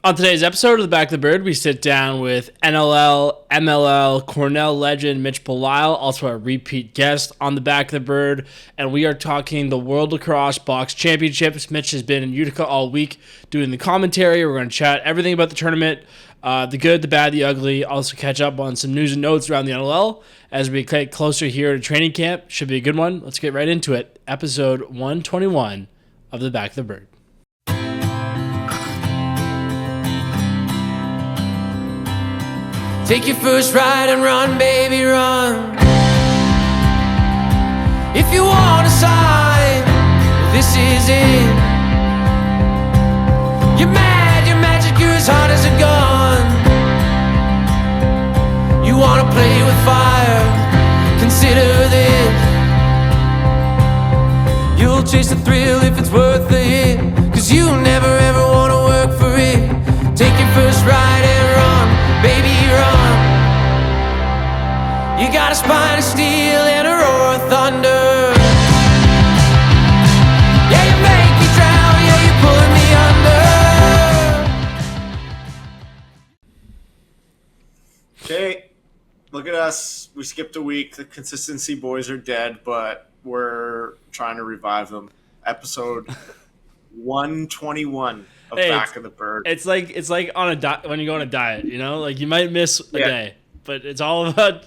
On today's episode of The Back of the Bird, we sit down with NLL, MLL, Cornell legend Mitch Belisle, also a repeat guest on The Back of the Bird, and we are talking the World Lacrosse Box Championships. Mitch has been in Utica all week doing the commentary. We're going to chat everything about the tournament, the good, the bad, the ugly, also catch up on some news and notes around the NLL as we get closer here to training camp. Should be a good one. Let's get right into it. Episode 121 of The Back of the Bird. Take your first ride and run, baby, run. If you want a sign, this is it. You're mad, you're magic, you're as hot as a gun. You wanna play with fire, consider this. You'll chase the thrill if it's worth the hit, 'cause you never ever wanna work for it. Take your first ride and run, baby, run. You got a spine of steel and a roar of thunder. Yeah, you make me drown, yeah, you're pulling me under. Okay, look at us. We skipped a week. The consistency boys are dead, but we're trying to revive them. Episode 121 of Back of the Bird. It's like on a when you go on a diet, you know, like you might miss a day, but it's all about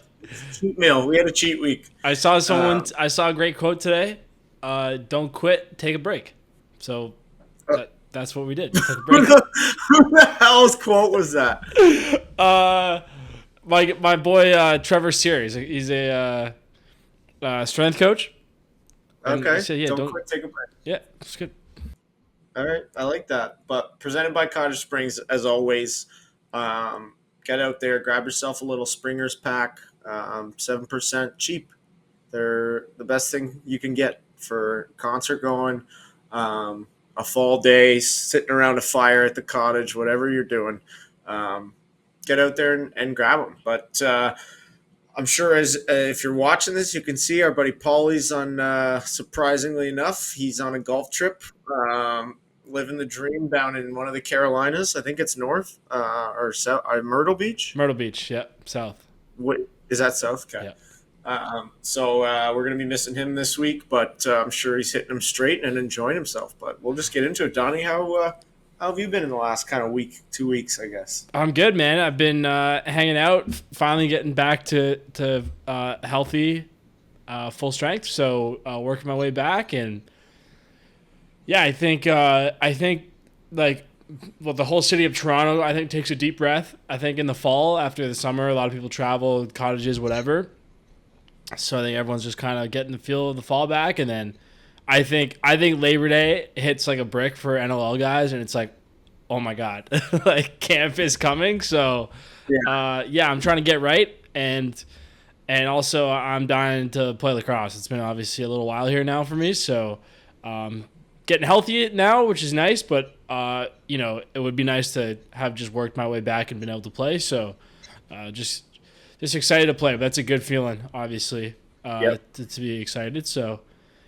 cheat meal. We had a cheat week. I saw a great quote today. Don't quit, take a break. So that's what we did. Take a break. Who the hell's quote was that? My boy Trevor Sears. He's a strength coach. And Okay. he said, don't quit, take a break. Yeah, it's good. All right, I like that. But presented by Cottage Springs, as always. Get out there, grab yourself a little Springers pack. 7% cheap. They're the best thing you can get for concert going, a fall day, sitting around a fire at the cottage, whatever you're doing. Get out there and grab them. But I'm sure if you're watching this, you can see our buddy Paulie's on, surprisingly enough, he's on a golf trip, living the dream down in one of the Carolinas. I think it's north or south, Myrtle Beach. Myrtle Beach, yeah, south. What is that south? Okay. Yeah. So we're going to be missing him this week, but I'm sure he's hitting them straight and enjoying himself. But we'll just get into it. Donnie, how have you been in the last kind of week, 2 weeks, I guess? I'm good, man. I've been hanging out, finally getting back to healthy, full strength. So working my way back, and yeah, I think like. Well, the whole city of Toronto, I think, takes a deep breath. I think in the fall, after the summer, a lot of people travel, cottages, whatever. So I think everyone's just kind of getting the feel of the fall back. And then I think Labor Day hits like a brick for NLL guys, and it's like, oh my God, like camp is coming. So yeah, I'm trying to get right, and also I'm dying to play lacrosse. It's been obviously a little while here now for me, so getting healthy now, which is nice, but it would be nice to have just worked my way back and been able to play. So just excited to play. But that's a good feeling, obviously, to be excited. So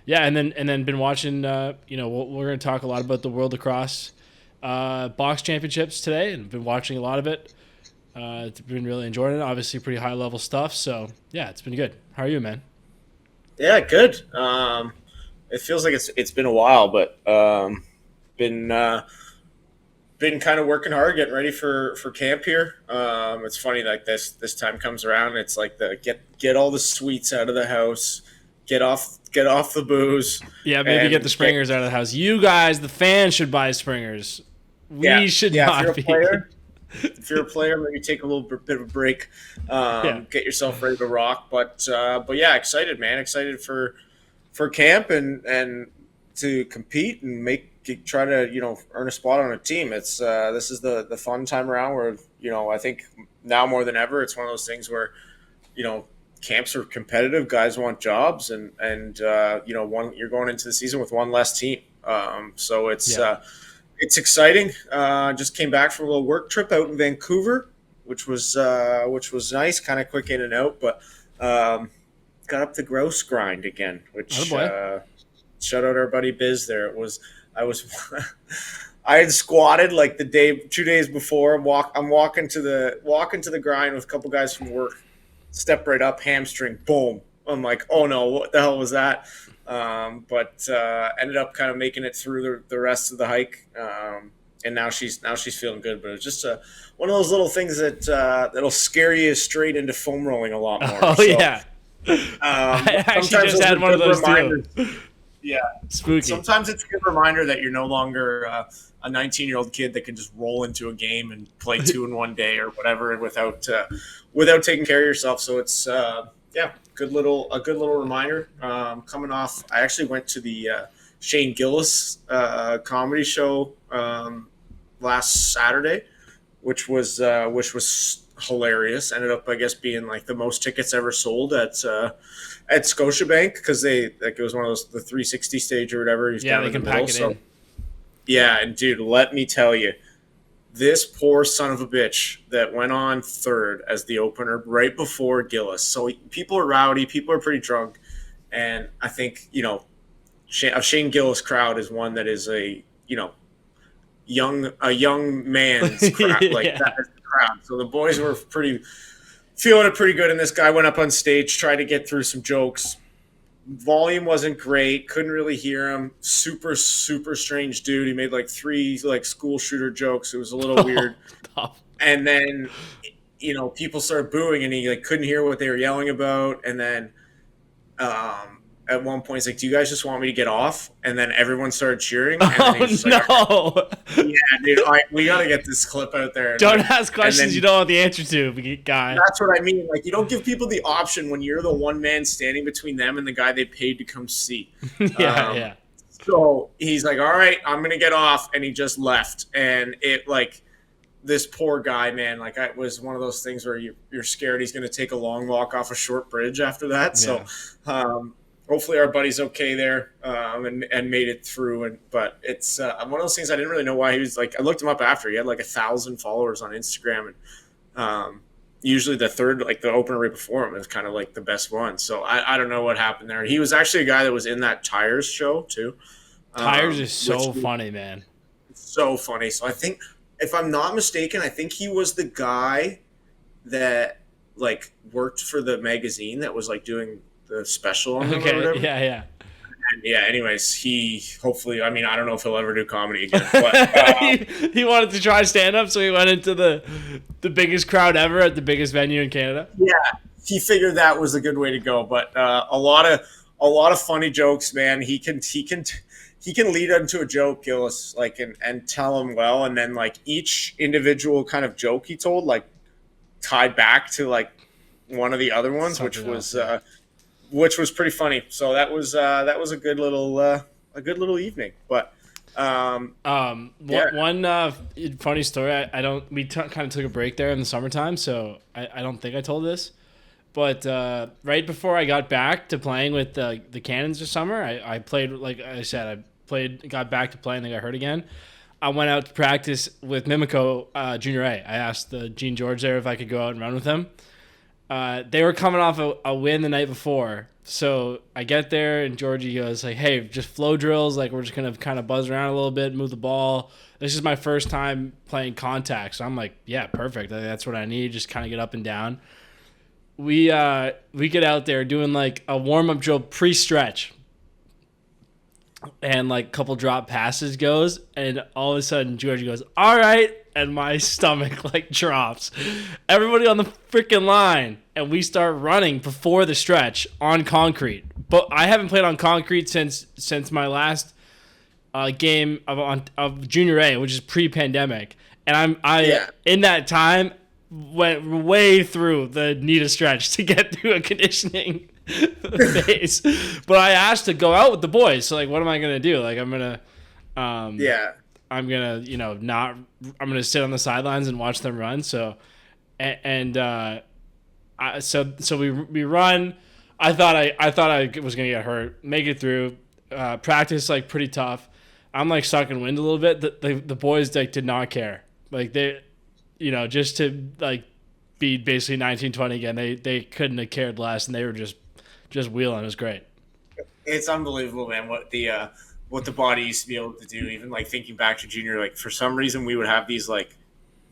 yeah, and then been watching. We're going to talk a lot about the World Lacrosse Box Championships today, and been watching a lot of it. It's been really enjoying it. Obviously, pretty high level stuff. So yeah, it's been good. How are you, man? Yeah, good. It feels like it's been a while, but been kind of working hard, getting ready for camp here. It's funny, like this time comes around, it's like get all the sweets out of the house, get off the booze. Yeah, maybe get the Springers out of the house. You guys, the fans, should buy Springers. We should not if be. If you're a player, maybe take a little bit of a break, get yourself ready to rock. But yeah, excited, man. Excited for camp and to compete and try to earn a spot on a team. It's this is the fun time around where I think now more than ever it's one of those things where camps are competitive, guys want jobs, and you're going into the season with one less team, so it's exciting. Just came back from a little work trip out in Vancouver, which was nice, kind of quick in and out, but got up the gross grind again, which shout out our buddy Biz there. I was I had squatted like 2 days before. I'm walking to the grind with a couple guys from work. Step right up, hamstring, boom. I'm like, oh no, what the hell was that? But ended up kind of making it through the rest of the hike. And now she's feeling good. But it's just one of those little things that'll scare you straight into foam rolling a lot more. Oh, so, yeah. I actually just had one of those too. Yeah. Spooky. Sometimes it's a good reminder that you're no longer a 19-year-old kid that can just roll into a game and play 2 in one day or whatever without taking care of yourself. So it's a good little reminder. Coming off, I actually went to the Shane Gillis comedy show last Saturday, which was hilarious. Ended up, I guess, being like the most tickets ever sold at Scotiabank because it was one of those, the 360 stage or whatever. He's down they in can the middle, pack it in. Yeah, and dude, let me tell you, this poor son of a bitch that went on third as the opener right before Gillis. So people are rowdy, people are pretty drunk, and I think a Shane Gillis crowd is one that is a young man's crowd. Like Yeah. that is the crowd. So the boys were feeling it pretty good, and this guy went up on stage, tried to get through some jokes. Volume wasn't great, couldn't really hear him. Super, super strange dude. He made like 3 like school shooter jokes. It was a little weird. And then people started booing, and he like couldn't hear what they were yelling about. And then at one point, he's like, "Do you guys just want me to get off?" And then everyone started cheering. And then he was no! Like, yeah, dude, we gotta get this clip out there. Don't ask questions you don't know the answer to, guy. That's what I mean. Like, you don't give people the option when you're the one man standing between them and the guy they paid to come see. Yeah. So he's like, "All right, I'm gonna get off," and he just left. And it like this poor guy, man. Like, it was one of those things where you're scared he's gonna take a long walk off a short bridge after that. Yeah. So. Hopefully our buddy's okay there and made it through. But it's one of those things I didn't really know why he was like. I looked him up after. He had like 1,000 followers on Instagram, and usually the third, like the opener right before him, is kind of like the best one. So I don't know what happened there. He was actually a guy that was in that Tires show too. Tires is so funny, man. So funny. So I think, if I'm not mistaken, I think he was the guy that like worked for the magazine that was like doing the special on him or whatever. Yeah. And yeah, anyways, he hopefully, I mean, I don't know if he'll ever do comedy again, but he wanted to try stand-up, so he went into the biggest crowd ever at the biggest venue in Canada. Yeah, he figured that was a good way to go. But a lot of funny jokes, man. He can lead into a joke, Gillis, like and tell him well, and then like each individual kind of joke he told like tied back to like one of the other ones, which was pretty funny. So that was a good little evening. But one funny story. We kind of took a break there in the summertime, so I don't think I told this. But right before I got back to playing with the Cannons this summer, I played, like I said, got back to playing, then got hurt again. I went out to practice with Mimico Junior A. I asked Gene George there if I could go out and run with him. They were coming off a win the night before. So I get there, and Georgie goes like, "Hey, just flow drills. Like, we're just going to kind of buzz around a little bit, move the ball. This is my first time playing contact." So I'm like, yeah, perfect. That's what I need. Just kind of get up and down. We get out there doing like a warm-up drill pre-stretch. And like a couple drop passes goes, and all of a sudden Georgie goes, "All right," and my stomach like drops. Everybody on the freaking line, and we start running before the stretch on concrete. But I haven't played on concrete since my last game of Junior A, which is pre-pandemic, and in that time went way through the need a stretch to get through a conditioning phase. But I asked to go out with the boys, so like, what am I gonna do? Like, I'm gonna I'm gonna sit on the sidelines and watch them run. So so we run. I thought I was gonna get hurt, make it through. Practice like pretty tough. I'm like sucking wind a little bit. The boys like did not care. Like they, just to like be basically 19-20 again. They couldn't have cared less, and they were just wheeling. It was great. It's unbelievable, man. What the what the body used to be able to do. Even like thinking back to junior, like for some reason we would have these like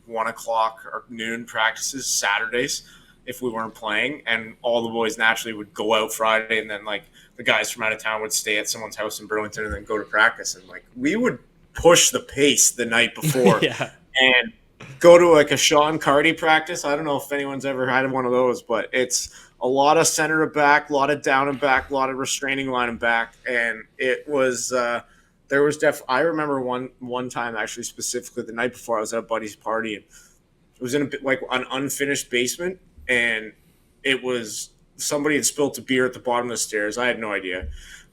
1:00 or noon practices Saturdays if we weren't playing, and all the boys naturally would go out Friday, and then like the guys from out of town would stay at someone's house in Burlington and then go to practice. And like we would push the pace the night before and go to like a Sean Carty practice. I don't know if anyone's ever had one of those, but it's a lot of center to back, a lot of down and back, a lot of restraining line and back. And it was, there was I remember one time actually specifically the night before I was at a buddy's party, and it was in like an unfinished basement, and it was somebody had spilled a beer at the bottom of the stairs. I had no idea.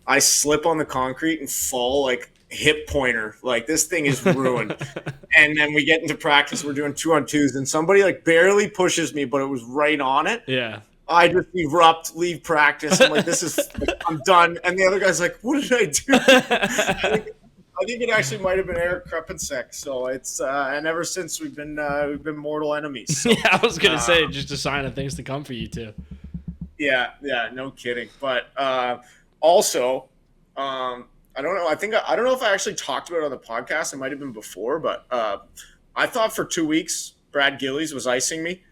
I slip on the concrete and fall like hip pointer. Like this thing is ruined. And then we get into practice. We're doing 2-on-2s, and somebody like barely pushes me, but it was right on it. Yeah. I just erupt, leave practice. I'm like, this is, like, I'm done. And the other guy's like, what did I do? I think it actually might have been Eric Krepensek. So it's, and ever since we've been mortal enemies. So, yeah, I was gonna say just a sign of things to come for you too. Yeah, no kidding. But also, I don't know. I don't know if I actually talked about it on the podcast. It might have been before, but I thought for 2 weeks Brad Gillies was icing me.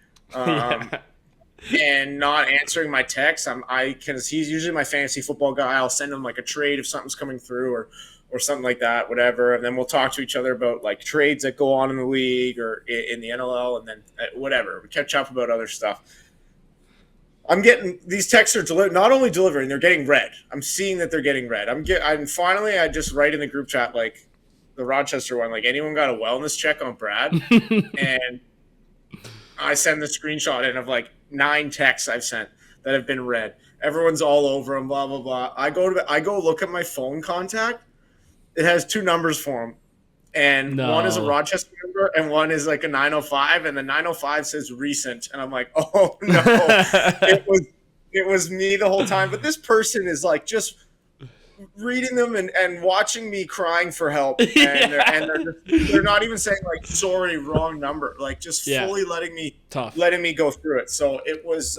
And not answering my texts. Because he's usually my fantasy football guy. I'll send him like a trade if something's coming through or something like that, whatever. And then we'll talk to each other about like trades that go on in the league or in the NLL, and then whatever. We catch up about other stuff. I'm getting these texts are not only delivering, they're getting read. I'm seeing that they're getting read. Finally I just write in the group chat like the Rochester one, like, anyone got a wellness check on Brad? And I send the screenshot in of like 9 texts I've sent that have been read. Everyone's all over them, blah blah blah. I go look at my phone contact. It has 2 numbers for him, and one is a Rochester number and one is like a 905, and the 905 says recent, and I'm like, oh no, it was me the whole time. But this person is like just reading them and watching me crying for help, and they're not even saying like sorry, wrong number, like just fully letting me go through it. So it was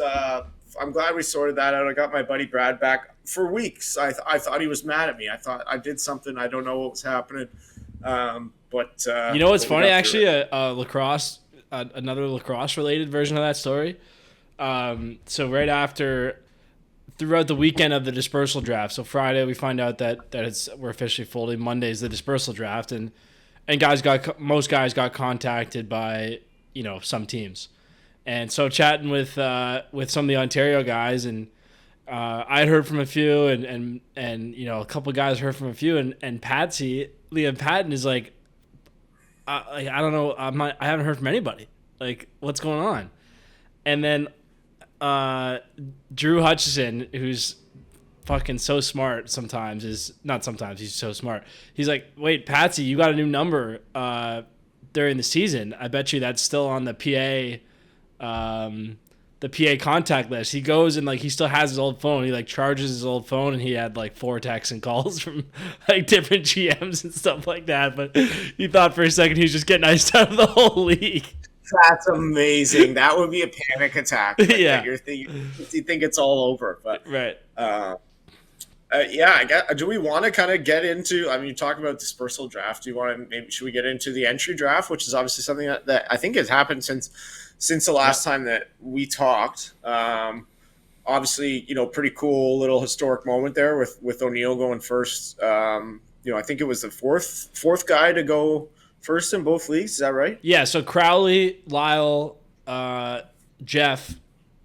I'm glad we sorted that out. I got my buddy Brad back. For weeks I thought he was mad at me. I thought I did something. I don't know what was happening, but you know what's funny, actually, lacrosse, another lacrosse related version of that story. So right after, throughout the weekend of the dispersal draft, so Friday we find out that we're officially folding. Monday's the dispersal draft, and most guys got contacted by some teams, and so chatting with some of the Ontario guys, and I had heard from a few, and a couple of guys heard from a few, and Patsy, Liam Patton is like, I don't know, I haven't heard from anybody. Like, what's going on? And then Drew Hutchison, who's fucking so smart he's so smart. He's like, wait, Patsy, you got a new number during the season. I bet you that's still on the PA contact list. He goes and like he still has his old phone. He like charges his old phone, and he had like 4 texts and calls from like different GMs and stuff like that. But he thought for a second he was just getting iced out of the whole league. That's amazing. That would be a panic attack. Like, yeah, you think it's all over, but right. Do we want to kind of get into? I mean, you talk about dispersal draft. Do you want to should we get into the entry draft, which is obviously something that I think has happened since the last time that we talked. Obviously, pretty cool little historic moment there with O'Neill going first. I think it was the fourth guy to go first in both leagues. Is that right? Yeah. So Crowley, Lyle, Jeff,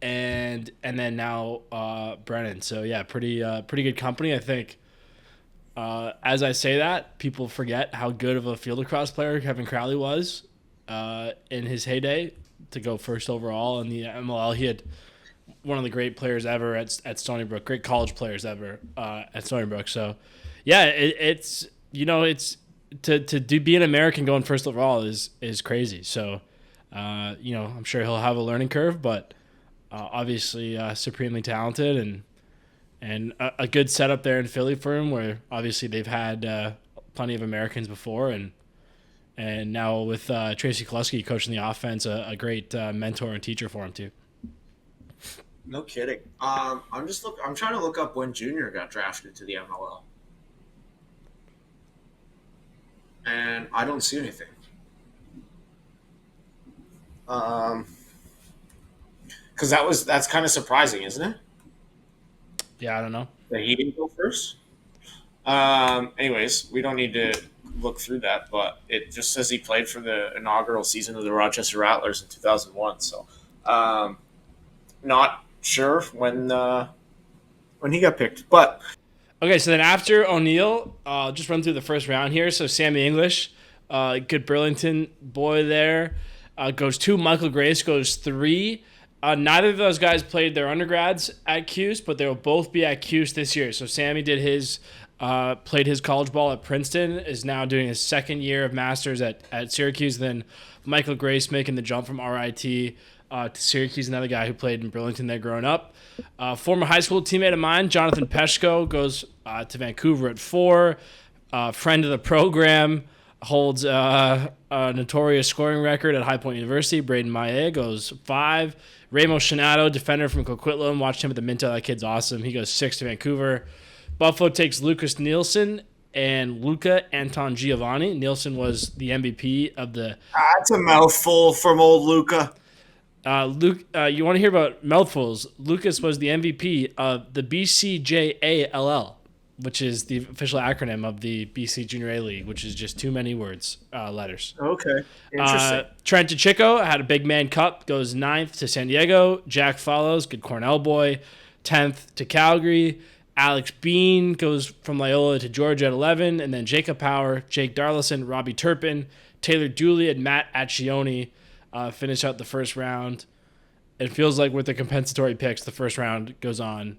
and then now Brennan. So yeah, pretty good company, I think. As I say that, people forget how good of a field lacrosse player Kevin Crowley was in his heyday to go first overall in the MLL. He had one of the great players ever at Stony Brook, great college players ever at Stony Brook. So yeah, it's to be an American going first overall is crazy. So I'm sure he'll have a learning curve, but obviously supremely talented and a good setup there in Philly for him, where obviously they've had plenty of Americans before, and now with Tracy Kelusky coaching the offense, a great mentor and teacher for him too. No kidding. I'm trying to look up when Junior got drafted to the MLL. and I don't see anything. Because that's kind of surprising, isn't it? Yeah, I don't know. That he didn't go first. Anyways, we don't need to look through that, but it just says he played for the inaugural season of the Rochester Rattlers in 2001. So, not sure when he got picked, but Okay, so then after O'Neill, I'll just run through the first round here. So Sammy English, good Burlington boy there, goes 2. Michael Grace goes 3. Neither of those guys played their undergrads at Cuse, but they will both be at Cuse this year. So Sammy did played his college ball at Princeton, is now doing his second year of masters at Syracuse. Then Michael Grace making the jump from RIT to Syracuse, another guy who played in Burlington there growing up. Former high school teammate of mine, Jonathan Peshko, goes to Vancouver at 4. Friend of the program, holds a notorious scoring record at High Point University. Braden Maillet goes 5. Ramos Shinato, defender from Coquitlam, watched him at the Minto. That kid's awesome. He goes 6 to Vancouver. Buffalo takes Lucas Nielsen and Luca Anton Giovanni. Nielsen was the MVP of the... That's a mouthful from old Luca. Luke, you want to hear about mouthfuls? Lucas was the MVP of the BCJALL, which is the official acronym of the BC Junior A League, which is just too many words, letters. Okay, interesting. Trent DeChico had a big man cup, goes 9th to San Diego. Jack follows, good Cornell boy, 10th to Calgary. Alex Bean goes from Loyola to Georgia at 11, and then Jacob Power, Jake Darlison, Robbie Turpin, Taylor Dooley, and Matt Accioni finish out the first round. It feels like with the compensatory picks, the first round goes on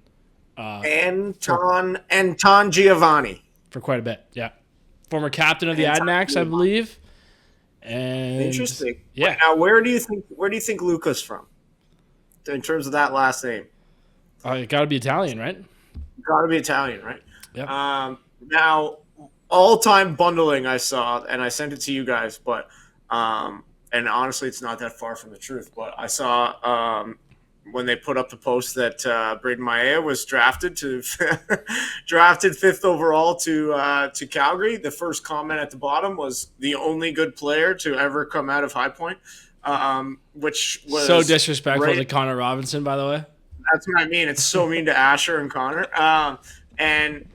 Anton Giovanni for quite a bit. Yeah, former captain of the Adanacs, I believe. And interesting. Yeah. Now, where do you think Luca's from? In terms of that last name, It got to be Italian, right? got to be Italian, right? Yep. Now, all-time bundling I saw, and I sent it to you guys, but and honestly, it's not that far from the truth. But I saw when they put up the post that Braden Maillet was drafted 5th overall to Calgary. The first comment at the bottom was the only good player to ever come out of High Point, which was so disrespectful to Connor Robinson, by the way. That's what I mean. It's so mean to Asher and Connor. And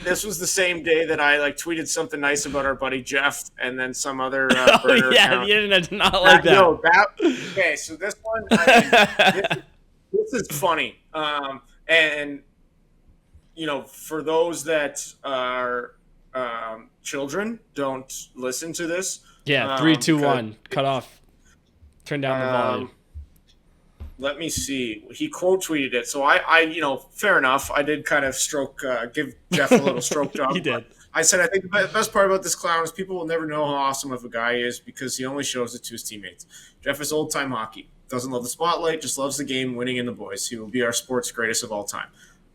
this was the same day that I tweeted something nice about our buddy Jeff, and then some other burner account. The internet did not like that. No, okay. So this one, this is funny. And for those that are children, don't listen to this. Yeah, 3, 2, 1, cut off. Turn down the volume. Let me see. He quote tweeted it, so I fair enough. I did kind of give Jeff a little stroke job. He did. I said I think the best part about this clown is people will never know how awesome of a guy he is because he only shows it to his teammates. Jeff is old time hockey. Doesn't love the spotlight, just loves the game, winning in the boys. He will be our sport's greatest of all time.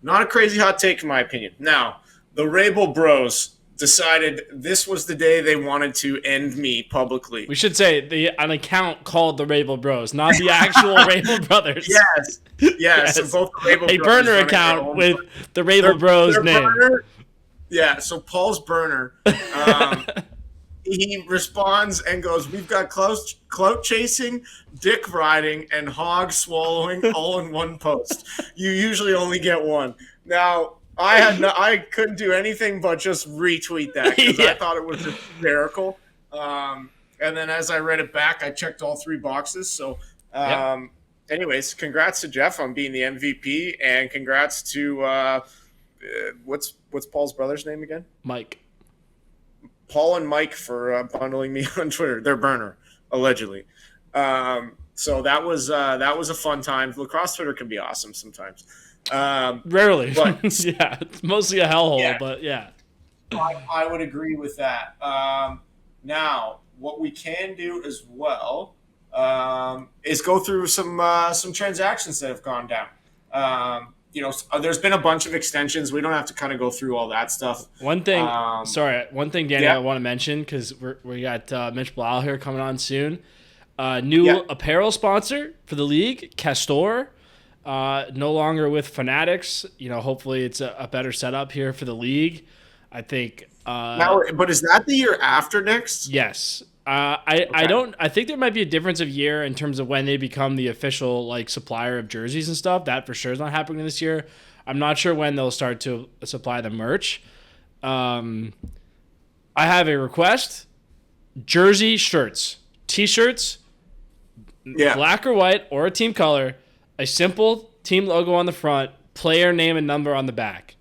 Not a crazy hot take in my opinion. Now, the Rabel Bros decided this was the day they wanted to end me publicly. We should say an account called the Rabel Bros, not the actual Rabel Brothers. Yes. So both the Rabel a Brothers burner account with the Rabel Bros name. Burner, so Paul's burner. He responds and goes, "We've got clout chasing, dick riding, and hog swallowing all in one post. You usually only get one." Now, I couldn't do anything but just retweet that because I thought it was hysterical. And then as I read it back, I checked all 3 boxes. So, anyways, congrats to Jeff on being the MVP, and congrats to what's Paul's brother's name again? Mike. Paul and Mike for bundling me on Twitter. They're burner, allegedly. So that was a fun time. Lacrosse Twitter can be awesome sometimes. Rarely. But, yeah, it's mostly a hellhole, but yeah. I would agree with that. Now, what we can do as well is go through some transactions that have gone down. There's been a bunch of extensions. We don't have to kind of go through all that stuff. One thing, Danny, I want to mention because we got Mitch Belisle here coming on soon. New apparel sponsor for the league, Castore. No longer with Fanatics. Hopefully it's a better setup here for the league. I think Now, but is that the year after next? Yes. I think there might be a difference of year in terms of when they become the official like supplier of jerseys and stuff. That for sure is not happening this year. I'm not sure when they'll start to supply the merch. I have a request: jersey shirts, t-shirts, black or white or a team color, a simple team logo on the front, player name and number on the back.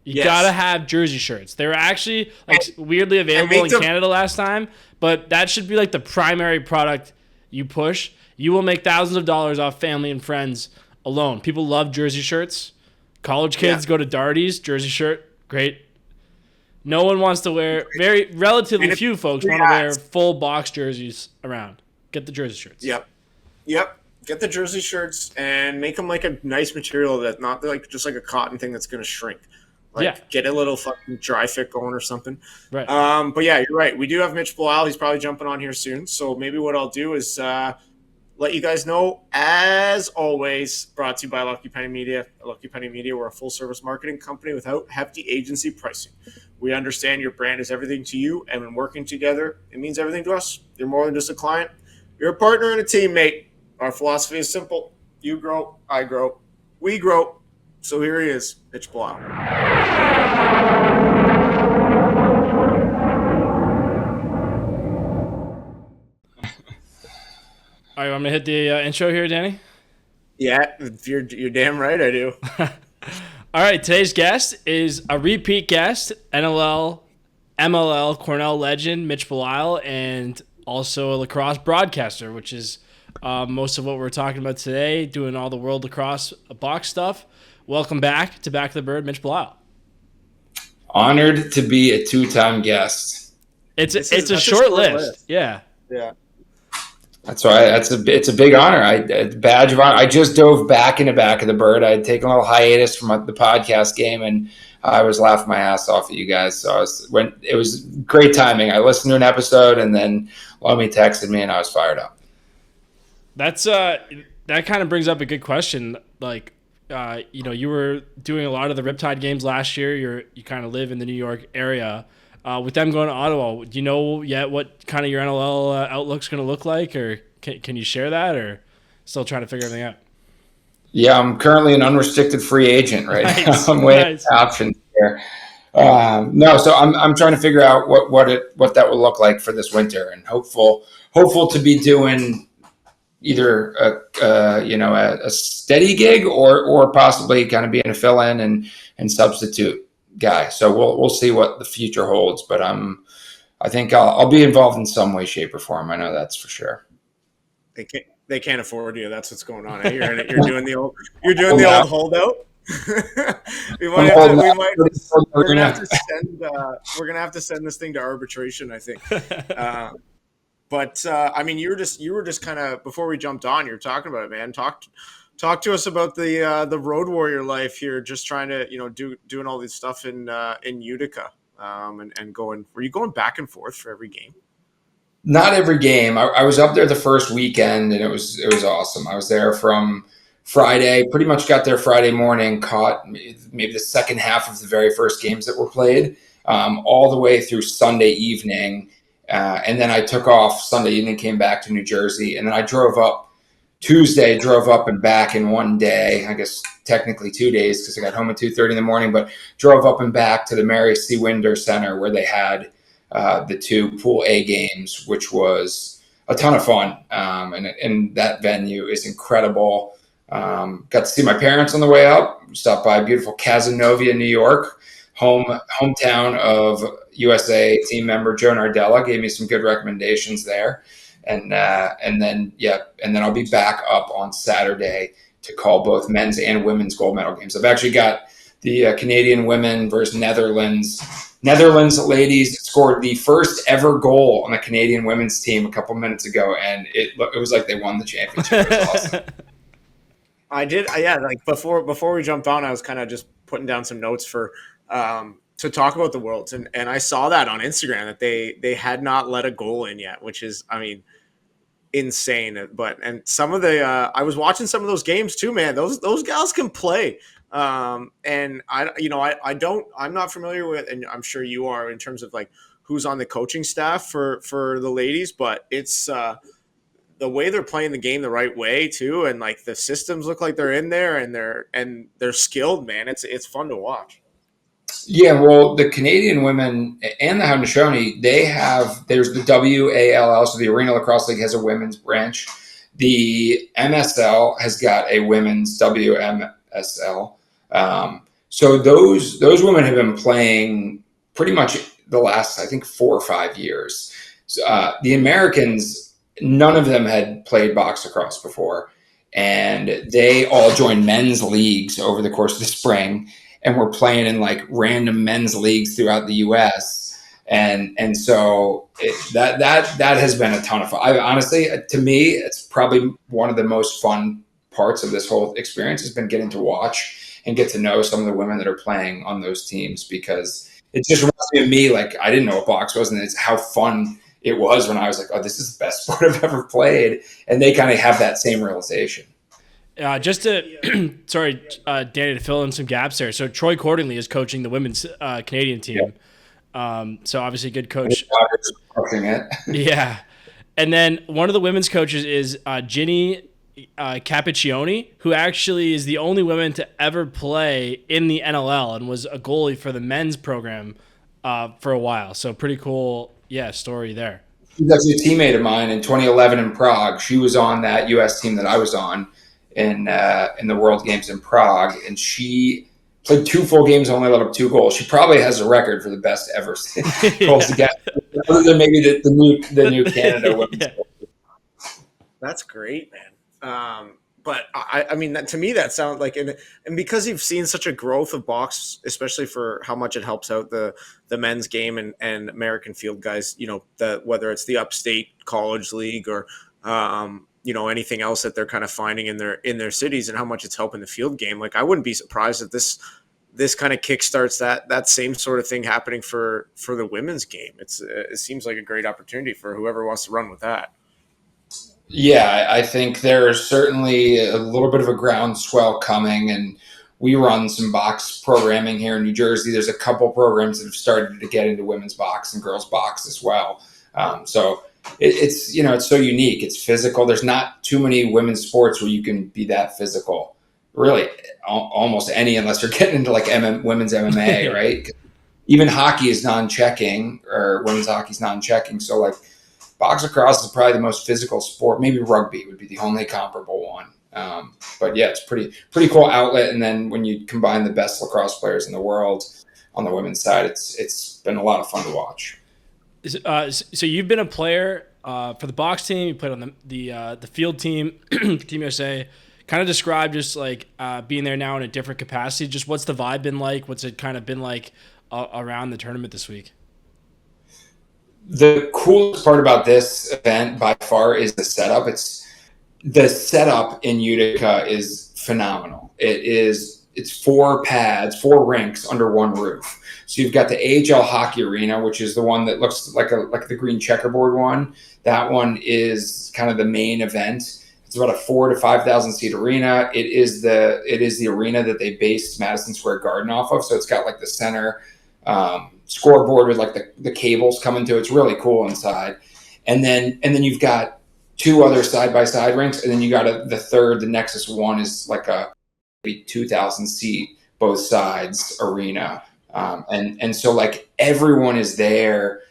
You gotta have jersey shirts. They were actually weirdly available in Canada last time, but that should be like the primary product you push. You will make thousands of dollars off family and friends alone. People love jersey shirts. College kids go to Darties, jersey shirt, great. No one wants to wear, relatively few folks want to wear full box jerseys around. Get the jersey shirts. Yep. Get the jersey shirts and make them like a nice material that's not like just like a cotton thing that's going to shrink. Get a little fucking dry fit going or something. Right. But yeah, you're right. We do have Mitch Belisle. He's probably jumping on here soon. So maybe what I'll do is let you guys know, as always, brought to you by Lucky Penny Media. At Lucky Penny Media, we're a full-service marketing company without hefty agency pricing. We understand your brand is everything to you, and when working together, it means everything to us. You're more than just a client. You're a partner and a teammate. Our philosophy is simple. You grow, I grow, we grow. So here he is, Mitch Belisle. All right, I'm going to hit the intro here, Danny. Yeah, you're damn right I do. All right, today's guest is a repeat guest, NLL, MLL, Cornell legend, Mitch Belisle, and also a lacrosse broadcaster, which is most of what we're talking about today, doing all the World Lacrosse box stuff. Welcome back to Back of the Bird, Mitch Belisle. Honored to be a two-time guest. It's a short list. Yeah. That's why it's a big honor. A badge of honor. I just dove back into Back of the Bird. I had taken a little hiatus from the podcast game, and I was laughing my ass off at you guys. So it was great timing. I listened to an episode, and then Lomi texted me, and I was fired up. That's that kind of brings up a good question. Like, you were doing a lot of the Riptide games last year. You kind of live in the New York area. With them going to Ottawa, do you know yet what kind of your NLL outlook's going to look like, or can you share that, or still trying to figure everything out? Yeah, I'm currently an unrestricted free agent right now. I'm weighing options here. No, so I'm trying to figure out what that will look like for this winter, and hopeful to be doing either a steady gig or possibly kind of being a fill-in and substitute guy. So we'll see what the future holds, but I think I'll be involved in some way, shape, or form. I know that's for sure. They can't afford you. That's what's going on. You're doing the old holdout. We're gonna have to send this thing to arbitration, I think. But I mean, you were just kind of, before we jumped on, you're talking about it, man. Talk to us about the road warrior life here. Just trying to doing all this stuff in Utica, and going. Were you going back and forth for every game? Not every game. I was up there the first weekend, and it was awesome. I was there from Friday. Pretty much got there Friday morning. Caught maybe the second half of the very first games that were played, all the way through Sunday evening. And then I took off Sunday evening, came back to New Jersey, and then I drove up Tuesday, drove up and back in one day. I guess technically 2 days because I got home at 2:30 in the morning, but drove up and back to the Mary C. Winder Center where they had the two Pool A games, which was a ton of fun. And that venue is incredible. Got to see my parents on the way up. Stopped by beautiful Cazenovia, New York, hometown of USA team member Joe Nardella. Gave me some good recommendations there. And then I'll be back up on Saturday to call both men's and women's gold medal games. I've actually got the Canadian women versus Netherlands. Netherlands ladies scored the first ever goal on the Canadian women's team a couple minutes ago, and it was like they won the championship. It was awesome. I did, yeah. Like before we jumped on, I was kind of just putting down some notes for to talk about the Worlds, and I saw that on Instagram that they had not let a goal in yet, which is, I mean, insane. But some of the I was watching some of those games too, man. Those gals can play. And I'm not familiar with, and I'm sure you are, in terms of like who's on the coaching staff for the ladies, but it's the way they're playing the game the right way too, and like the systems look like they're in there, and they're skilled, man. It's fun to watch. Yeah, well, the Canadian women and the Haudenosaunee, there's the WALL, so the Arena Lacrosse League has a women's branch. The MSL has got a women's WMSL. So those women have been playing pretty much the last, I think, 4 or 5 years. So, the Americans, none of them had played box lacrosse before, and they all joined men's leagues over the course of the spring, and we're playing in like random men's leagues throughout the U.S. And so that has been a ton of fun. Honestly, to me, it's probably one of the most fun parts of this whole experience has been getting to watch and get to know some of the women that are playing on those teams, because it just reminds me of me. Like, I didn't know what box was, and it's how fun it was when I was like, oh, this is the best sport I've ever played. And they kind of have that same realization. Just to, sorry, Danny, to fill in some gaps there. So Troy Cordingley is coaching the women's Canadian team. So obviously good coach. It. Yeah. And then one of the women's coaches is Ginny Capiccioni, who actually is the only woman to ever play in the NLL and was a goalie for the men's program for a while. So pretty cool, story there. She's actually a teammate of mine in 2011 in Prague. She was on that U.S. team that I was on in the World Games in Prague, and she played 2 full games, only let up 2 goals. She probably has a record for the best ever goals against, other than maybe the new Canada women's. Yeah. That's great, man. But I mean, to me, that sounds like, and because you've seen such a growth of box, especially for how much it helps out the men's game and American field guys, whether it's the upstate college league or, anything else that they're kind of finding in their cities, and how much it's helping the field game. Like, I wouldn't be surprised if this kind of kickstarts that same sort of thing happening for the women's game. It seems like a great opportunity for whoever wants to run with that. Yeah, I think there's certainly a little bit of a groundswell coming, and we run some box programming here in New Jersey. There's a couple programs that have started to get into women's box and girls box as well. So it's so unique. It's physical. There's not too many women's sports where you can be that physical. Really, almost any, unless you're getting into like women's MMA, right? Even hockey is non-checking, or women's hockey is non-checking. So like, box lacrosse is probably the most physical sport. Maybe rugby would be the only comparable one. But yeah, it's pretty cool outlet. And then when you combine the best lacrosse players in the world on the women's side, it's been a lot of fun to watch. So you've been a player for the box team. You played on the field team, Team USA. Kind of describe just like being there now in a different capacity. Just what's the vibe been like? What's it kind of been like around the tournament this week? The coolest part about this event by far is the setup. The setup in Utica is phenomenal. It's 4 pads, 4 rinks under one roof. So you've got the AHL hockey arena, which is the one that looks like the green checkerboard one. That one is kind of the main event. It's about a 4,000 to 5,000 seat arena. It is the arena that they based Madison Square Garden off of. So it's got like the center scoreboard with like the cables coming to it. It's really cool inside. And then you've got 2 other side-by-side rinks, and then you got the Nexus one is like a 2,000 seat both sides arena. And so like everyone is there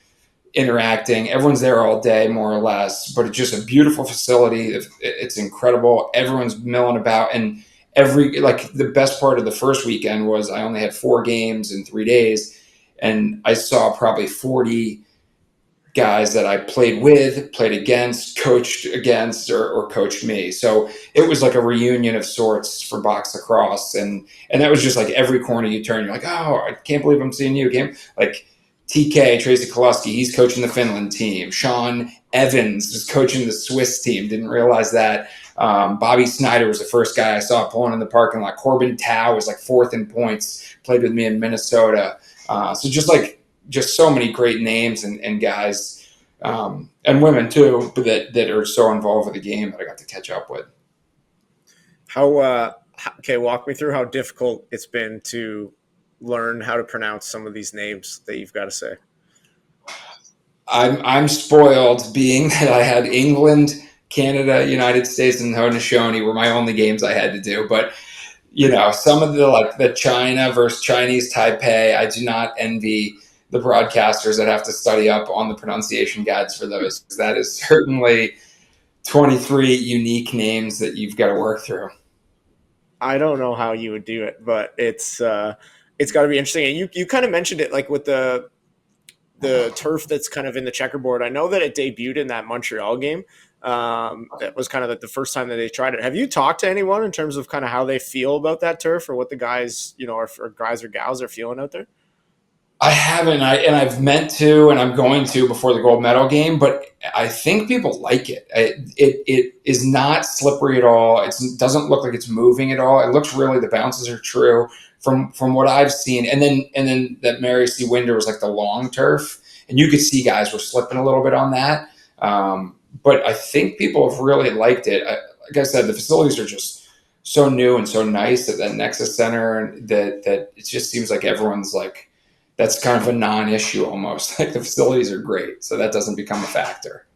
interacting. Everyone's there all day, more or less, but it's just a beautiful facility. It's incredible. Everyone's milling about, and the best part of the first weekend was I only had 4 games in 3 days, and I saw probably 40 guys that I played with, played against, coached against, or coached me. So it was like a reunion of sorts for box lacrosse. And that was just like every corner you turn, you're like, oh, I can't believe I'm seeing you again. Like TK, Tracy Koloski, he's coaching the Finland team. Sean Evans is coaching the Swiss team. Didn't realize that. Bobby Snyder was the first guy I saw pulling in the parking lot. Corbin Tao was like 4th in points, played with me in Minnesota. So just so many great names and guys and women too, that are so involved with the game that I got to catch up with. How Okay, walk me through how difficult it's been to learn how to pronounce some of these names that you've got to say. I'm spoiled, being that I had England, Canada, United States, and Haudenosaunee were my only games I had to do. But some of the China versus Chinese Taipei, I do not envy the broadcasters that have to study up on the pronunciation guides for those. That is certainly 23 unique names that you've got to work through. I don't know how you would do it, but it's got to be interesting. And you kind of mentioned it, like with the turf that's kind of in the checkerboard. I know that it debuted in that Montreal game. That was kind of the first time that they tried it. Have you talked to anyone in terms of kind of how they feel about that turf, or what the guys, or guys or gals are feeling out there? I haven't, I've meant to, and I'm going to before the gold medal game. But I think people like it. It is not slippery at all. It doesn't look like it's moving at all. It looks really, the bounces are true from what I've seen. And then that Mary C. Winder was like the long turf, and you could see guys were slipping a little bit on that. But I think people have really liked it. Like I said, the facilities are just so new and so nice at that Nexus Center, and that it just seems like everyone's like, that's kind of a non-issue almost. Like the facilities are great, so that doesn't become a factor.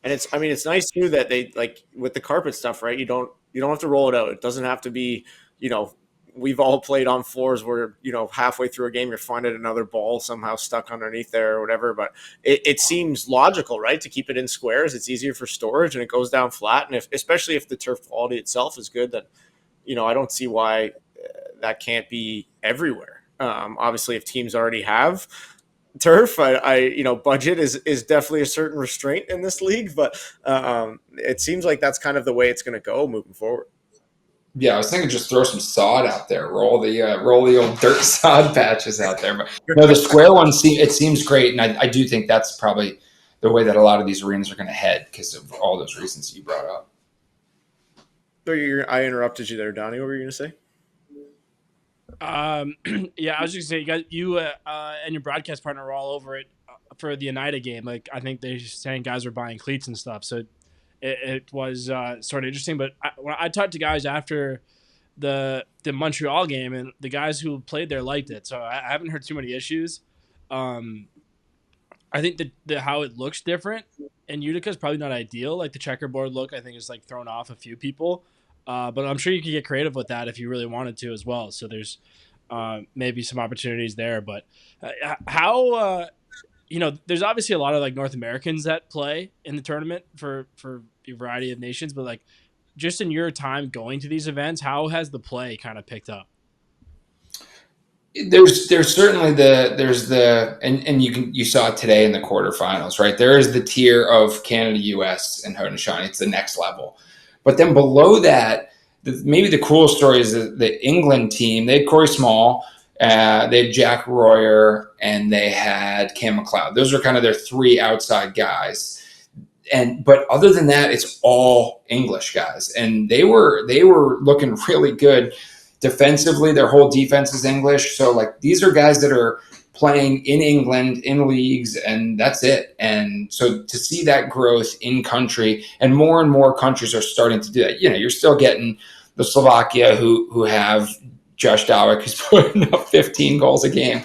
And it's nice too that they, like with the carpet stuff, right? You don't have to roll it out. It doesn't have to be, we've all played on floors where, halfway through a game, you're finding another ball somehow stuck underneath there or whatever. But it seems logical, right? To keep it in squares. It's easier for storage and it goes down flat. And especially if the turf quality itself is good, then, I don't see why that can't be everywhere. Obviously, if teams already have turf, budget is definitely a certain restraint in this league, but it seems like that's kind of the way it's going to go moving forward. Yeah, I was thinking just throw some sod out there, roll the old dirt sod patches out there. But no, the square one seems great, and I do think that's probably the way that a lot of these arenas are going to head because of all those reasons you brought up. So I interrupted you there, Donnie. What were you going to say? Yeah, I was just saying, you and your broadcast partner were all over it for the Oneida game. Like, I think they're saying guys were buying cleats and stuff, so it was sort of interesting. But when I talked to guys after the Montreal game, and the guys who played there liked it, so I haven't heard too many issues. I think the how it looks different in Utica is probably not ideal. Like the checkerboard look, I think is like thrown off a few people. But I'm sure you could get creative with that if you really wanted to as well. So there's maybe some opportunities there. But how there's obviously a lot of like North Americans that play in the tournament for a variety of nations. But like just in your time going to these events, how has the play kind of picked up? There's certainly and you saw it today in the quarterfinals, right? There is the tier of Canada, US, and Haudenosaunee. It's the next level. But then below that, maybe the coolest story is the England team. They had Corey Small, they had Jack Royer, and they had Cam McLeod. Those are kind of their three outside guys. But other than that, it's all English guys, and they were looking really good defensively. Their whole defense is English, so like these are guys that are playing in England in leagues, and that's it. And so to see that growth in country, and more countries are starting to do that. You're still getting the Slovakia who have Josh Dawick, who's putting up 15 goals a game.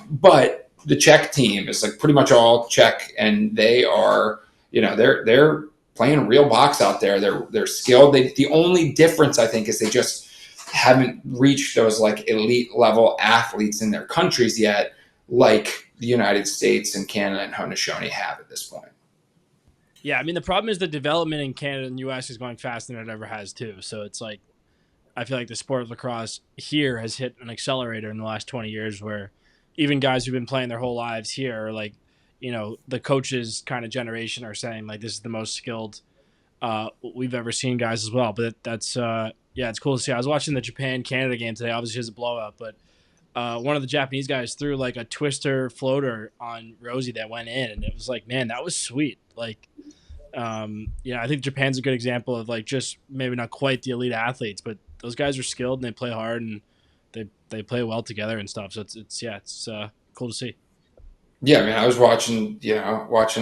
But the Czech team is like pretty much all Czech, and they are, they're playing real box out there. They're skilled. The only difference I think is they just haven't reached those like elite level athletes in their countries yet, like the United States and Canada and Haudenosaunee have at this point. Yeah, I mean, the problem is the development in Canada and US is going faster than it ever has too. So it's like, I feel like the sport of lacrosse here has hit an accelerator in the last 20 years where even guys who've been playing their whole lives here are like, the coaches kind of generation are saying like, this is the most skilled we've ever seen guys as well. But that's, it's cool to see. I was watching the Japan-Canada game today. Obviously, it was a blowout, but one of the Japanese guys threw like a twister floater on Rosie that went in, and it was like, man, that was sweet. Like, I think Japan's a good example of like just maybe not quite the elite athletes, but those guys are skilled and they play hard and they play well together and stuff. So it's cool to see. Yeah, I mean, I was watching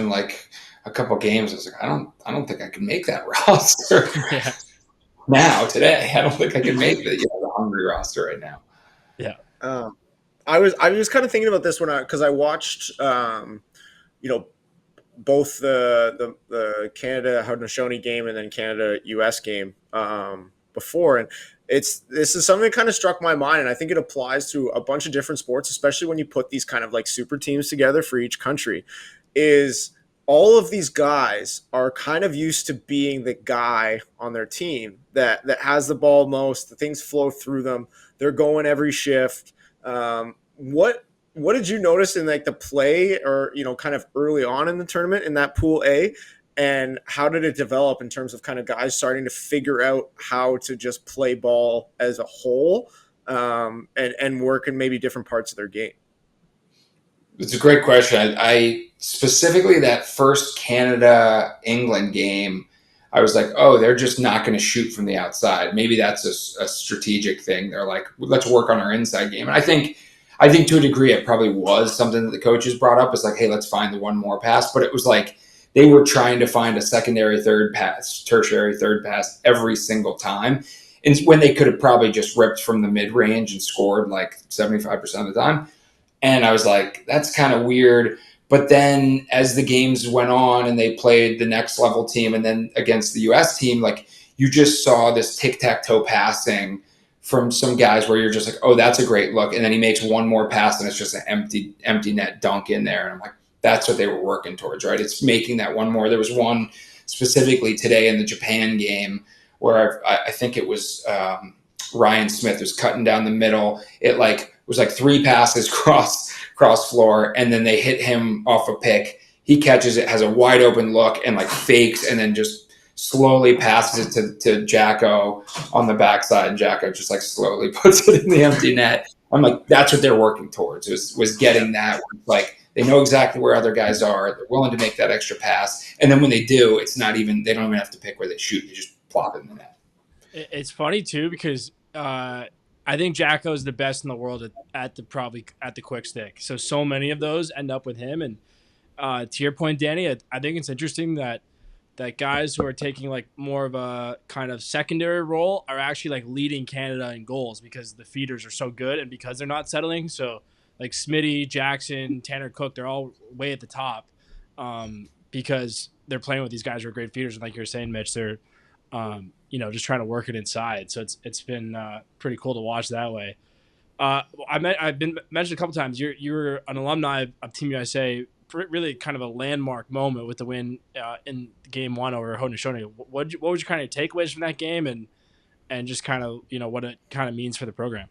like a couple games. I was like, I don't think I can make that roster. Yeah. now today. I don't think I can make the hungry roster right now. Yeah. I was kind of thinking about this because I watched both the Canada Haudenosaunee game and then Canada US game before, and this is something that kind of struck my mind, and I think it applies to a bunch of different sports, especially when you put these kind of like super teams together for each country. Is all of these guys are kind of used to being the guy on their team that has the ball most. The things flow through them. They're going every shift. What did you notice in like the play or kind of early on in the tournament in that pool A, and how did it develop in terms of kind of guys starting to figure out how to just play ball as a whole, and work in maybe different parts of their game? It's a great question. I specifically that first Canada England game, I was like, oh, they're just not going to shoot from the outside. Maybe that's a strategic thing. They're like, let's work on our inside game. And I think to a degree, it probably was something that the coaches brought up. It's like, hey, let's find the one more pass. But it was like they were trying to find a secondary third pass, tertiary third pass every single time. And when they could have probably just ripped from the mid range and scored like 75% of the time. And I was like, that's kind of weird. But then as the games went on and they played the next level team and then against the US team, like you just saw this tic-tac-toe passing from some guys where you're just like, oh, that's a great look. And then he makes one more pass and it's just an empty net dunk in there. And I'm like, that's what they were working towards, right? It's making that one more. There was one specifically today in the Japan game where I think it was Ryan Smith was cutting down the middle. It was like three passes cross floor, and then they hit him off a pick. He catches it, has a wide open look, and like fakes, and then just slowly passes it to Jacko on the backside, and Jacko just like slowly puts it in the empty net. I'm like, that's what they're working towards was getting that. Like they know exactly where other guys are. They're willing to make that extra pass, and then when they do, they don't even have to pick where they shoot. They just plop it in the net. It's funny too because I think Jacko's the best in the world at the quick stick. So many of those end up with him. And to your point, Danny, I think it's interesting that guys who are taking like more of a kind of secondary role are actually like leading Canada in goals because the feeders are so good and because they're not settling. So like Smitty, Jackson, Tanner Cook, they're all way at the top because they're playing with these guys who are great feeders. And like you're saying, Mitch, they're just trying to work it inside. So it's been pretty cool to watch that way. I've been mentioned a couple times. You're an alumni of Team USA. Really, kind of a landmark moment with the win in Game 1 over Haudenosaunee. What was your kind of takeaways from that game, and just kind of what it kind of means for the program?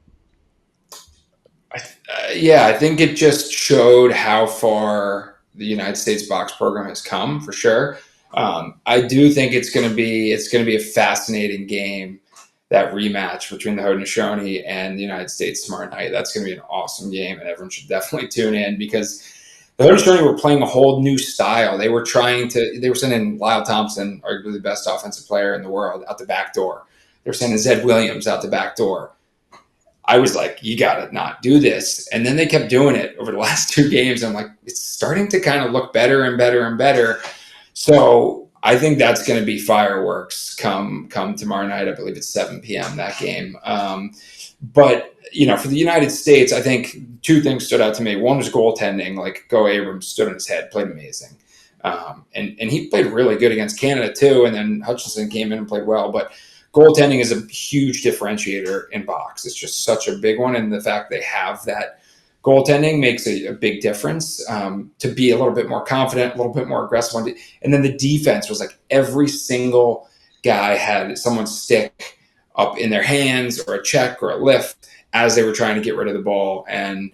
I think it just showed how far the United States box program has come for sure. I do think it's going to be a fascinating game, that rematch between the Haudenosaunee and the United States tomorrow night. That's going to be an awesome game, and everyone should definitely tune in because the Haudenosaunee were playing a whole new style. They were sending Lyle Thompson, arguably the best offensive player in the world, out the back door. They were sending Zed Williams out the back door. I was like, you got to not do this. And then they kept doing it over the last two games. I'm like, it's starting to kind of look better and better and better. So I think that's going to be fireworks come tomorrow night. I believe it's 7 p.m. that game. But for the United States, I think two things stood out to me. One was goaltending. Like Go Abrams stood on his head, played amazing. And he played really good against Canada too. And then Hutchinson came in and played well. But goaltending is a huge differentiator in box. It's just such a big one. And the fact they have that goaltending makes a big difference, to be a little bit more confident, a little bit more aggressive. And then the defense was like every single guy had someone's stick up in their hands or a check or a lift as they were trying to get rid of the ball. And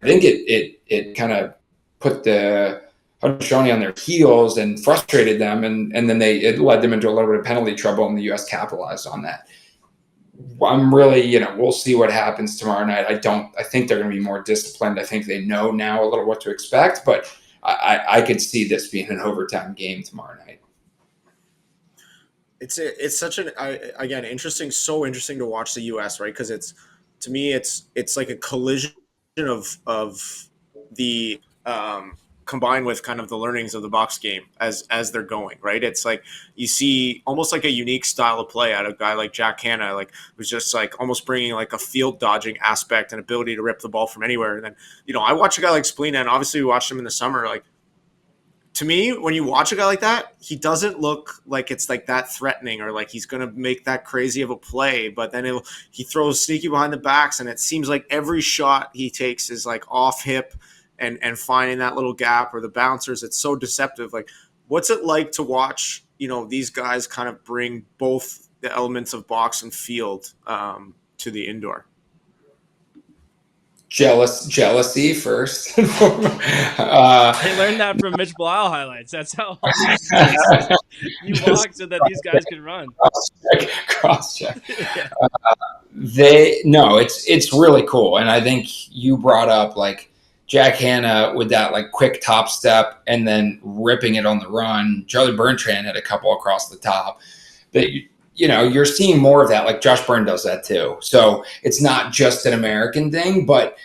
I think it kind of put the Haudenosaunee on their heels and frustrated them. And then it led them into a little bit of penalty trouble, and the U.S. capitalized on that. I'm really, we'll see what happens tomorrow night. I think they're going to be more disciplined. I think they know now a little what to expect, but I could see this being an overtime game tomorrow night. It's such an again interesting, so interesting to watch the U.S. right, because to me it's like a collision of the combined with kind of the learnings of the box game as they're going, right? It's like you see almost like a unique style of play out of a guy like Jack Hanna, like who's just like almost bringing like a field dodging aspect and ability to rip the ball from anywhere. And then, I watch a guy like Splina, and obviously we watched him in the summer. Like, to me, when you watch a guy like that, he doesn't look like it's like that threatening or like he's going to make that crazy of a play. But then he throws sneaky behind the backs, and it seems like every shot he takes is like off hip and finding that little gap or the bouncers. It's so deceptive. Like, what's it like to watch, these guys kind of bring both the elements of box and field to the indoor? Jealousy first. I learned that from Mitch Belisle highlights. That's how you walk so that these guys can run. Cross check. Yeah. It's really cool, and I think you brought up like Jack Hanna with that like quick top step and then ripping it on the run. Charlie Bertrand had a couple across the top. That you're seeing more of that. Like Josh Byrne does that too. So it's not just an American thing, but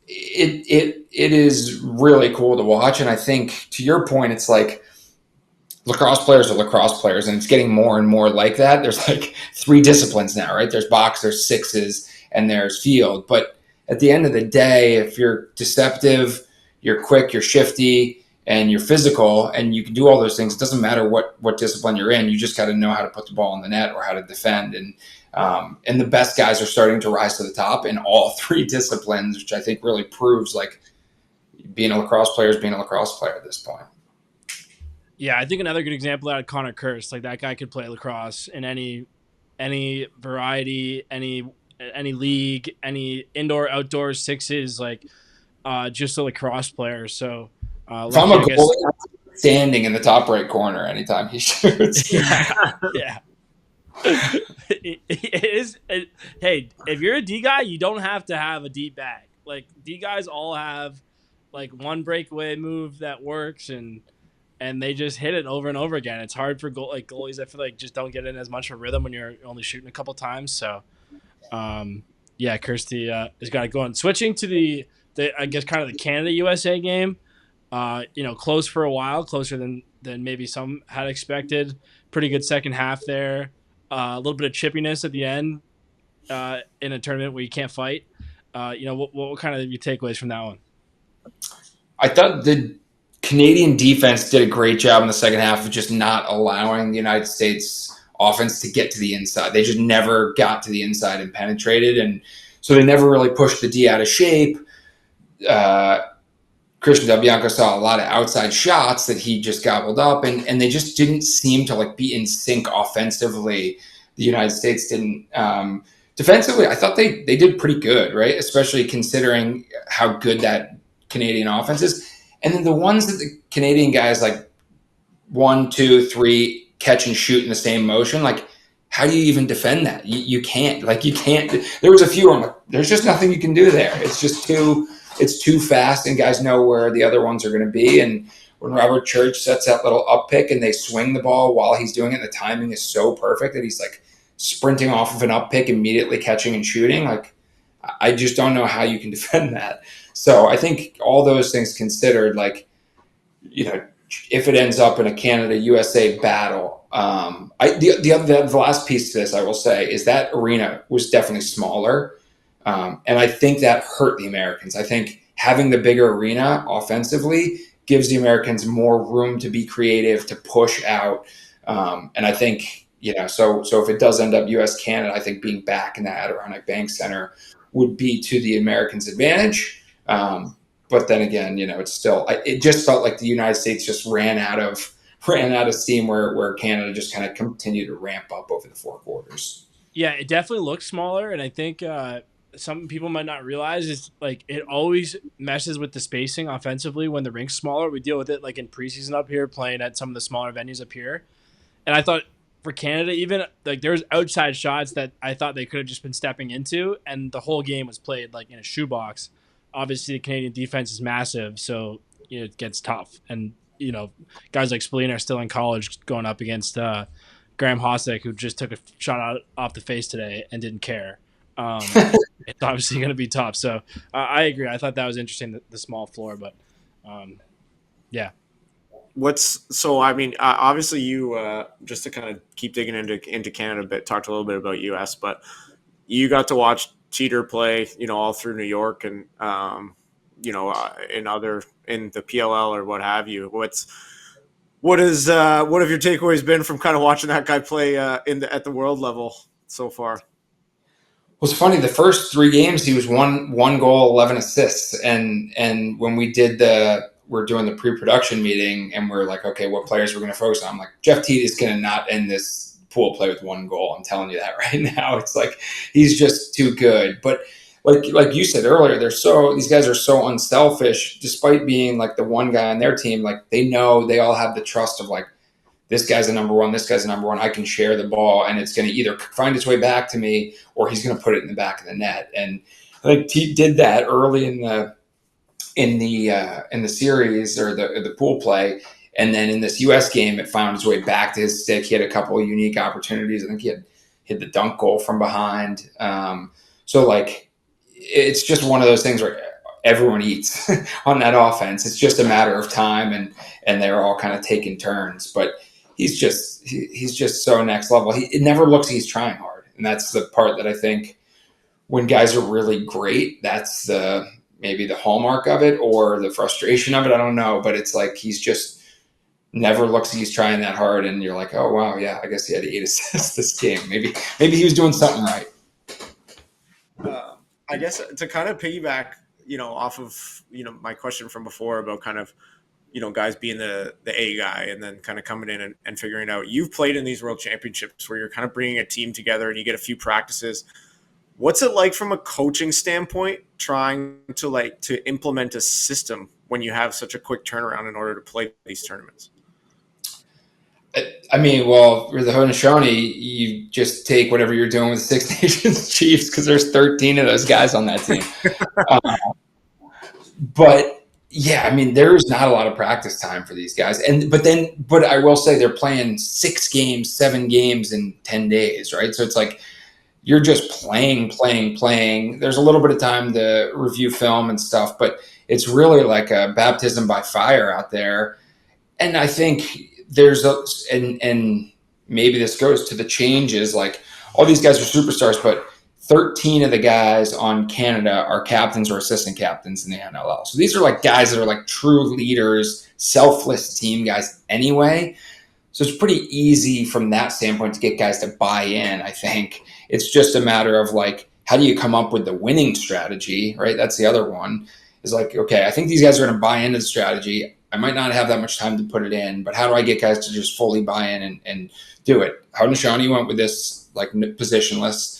it is really cool to watch. And I think to your point, it's like lacrosse players are lacrosse players, and it's getting more and more like that. There's like 3 disciplines now, right? There's box, there's sixes, and there's field. But at the end of the day, if you're deceptive, you're quick, you're shifty, and you're physical, and you can do all those things, it doesn't matter what discipline you're in. You just got to know how to put the ball in the net or how to defend. And the best guys are starting to rise to the top in all 3 disciplines, which I think really proves like being a lacrosse player is being a lacrosse player at this point. Yeah, I think another good example out of Connor Kirst, like that guy could play lacrosse in any variety, any league, any indoor, outdoor, sixes, like just a lacrosse player. So if I'm a goalie, I'm standing in the top right corner anytime he shoots. Yeah. It is. Hey, if you're a D guy, you don't have to have a deep bag. Like D guys all have like one breakaway move that works, and they just hit it over and over again. It's hard for goalies. I feel like just don't get in as much of a rhythm when you're only shooting a couple times. So, yeah, Kirsty has got it going. Switching to the I guess kind of the Canada USA game. Close for a while, closer than maybe some had expected. Pretty good second half there. A little bit of chippiness at the end in a tournament where you can't fight. What kind of your takeaways from that one? I thought the Canadian defense did a great job in the second half of just not allowing the United States offense to get to the inside. They just never got to the inside and penetrated, and so they never really pushed the D out of shape. Christian Del Bianco saw a lot of outside shots that he just gobbled up, and they just didn't seem to like be in sync offensively. The United States didn't. Defensively, I thought they did pretty good, right? Especially considering how good that Canadian offense is. And then the ones that the Canadian guys like 1, 2, 3 catch and shoot in the same motion, like how do you even defend that? You can't. Like you can't. There was a few. I'm like, there's just nothing you can do there. It's just it's too fast, and guys know where the other ones are going to be. And when Robert Church sets that little up pick and they swing the ball while he's doing it, the timing is so perfect that he's like sprinting off of an up pick, immediately catching and shooting. Like, I just don't know how you can defend that. So I think all those things considered, like, if it ends up in a Canada-USA battle, the last piece to this I will say is that arena was definitely smaller. And I think that hurt the Americans. I think having the bigger arena offensively gives the Americans more room to be creative, to push out. And I think, so if it does end up US-Canada, I think being back in the Adirondack Bank Center would be to the Americans' advantage. But then again, it just felt like the United States just ran out of steam where Canada just kind of continued to ramp up over the 4 quarters. Yeah, it definitely looked smaller, and I think some people might not realize is like it always messes with the spacing offensively when the rink's smaller. We deal with it like in preseason up here, playing at some of the smaller venues up here. And I thought for Canada, even like there was outside shots that I thought they could have just been stepping into, and the whole game was played like in a shoebox. Obviously, the Canadian defense is massive, so it gets tough. And guys like Spallina are still in college going up against Graham Hossack, who just took a shot off the face today and didn't care. It's obviously going to be tough. So I agree. I thought that was interesting, the small floor, but Yeah. I mean, obviously you just to kind of keep digging into Canada a bit, talked a little bit about US, but you got to watch Cheater play, all through New York and in the PLL or what have you. What have your takeaways been from kind of watching that guy play at the world level so far? Well, it's funny. The first 3 games, he was one goal, 11 assists, and when we're doing the pre-production meeting, and we're like, okay, what players we're going to focus on? I'm like, Jeff Teat is going to not end this pool play with 1 goal. I'm telling you that right now. It's like he's just too good. But like you said earlier, these guys are so unselfish, despite being like the one guy on their team. Like they know they all have the trust of like, this guy's a number one, this guy's a number one. I can share the ball, and it's going to either find its way back to me or he's going to put it in the back of the net. And I think Teat did that early in the series or the pool play, and then in this U.S. game, it found its way back to his stick. He had a couple of unique opportunities. I think he had hit the dunk goal from behind. So like, it's just one of those things where everyone eats on that offense. It's just a matter of time, and they're all kind of taking turns, but. He's just so next level. It never looks like he's trying hard, and that's the part that I think when guys are really great, that's maybe the hallmark of it or the frustration of it. I don't know, but it's like he's just never looks like he's trying that hard, and you're like, oh wow, yeah, I guess he had 8 assists this game. Maybe he was doing something right. I guess to kind of piggyback, off of my question from before about kind of. Guys being the A guy and then kind of coming in and figuring out. You've played in these world championships where you're kind of bringing a team together and you get a few practices. What's it like from a coaching standpoint, trying to implement a system when you have such a quick turnaround in order to play these tournaments? I mean, well, for the Haudenosaunee, you just take whatever you're doing with the Six Nations Chiefs because there's 13 of those guys on that team. But yeah, I mean, there's not a lot of practice time for these guys. But I will say they're playing 6 games, 7 games in 10 days, right? So it's like you're just playing. There's a little bit of time to review film and stuff, but it's really like a baptism by fire out there. And I think and maybe this goes to the changes, like all these guys are superstars, but 13 of the guys on Canada are captains or assistant captains in the NLL. So these are like guys that are like true leaders, selfless team guys anyway. So it's pretty easy from that standpoint to get guys to buy in, I think. It's just a matter of like, how do you come up with the winning strategy, right? That's the other one. Is like, okay, I think these guys are going to buy into the strategy. I might not have that much time to put it in, but how do I get guys to just fully buy in and do it? Haudenosaunee went with this like positionless.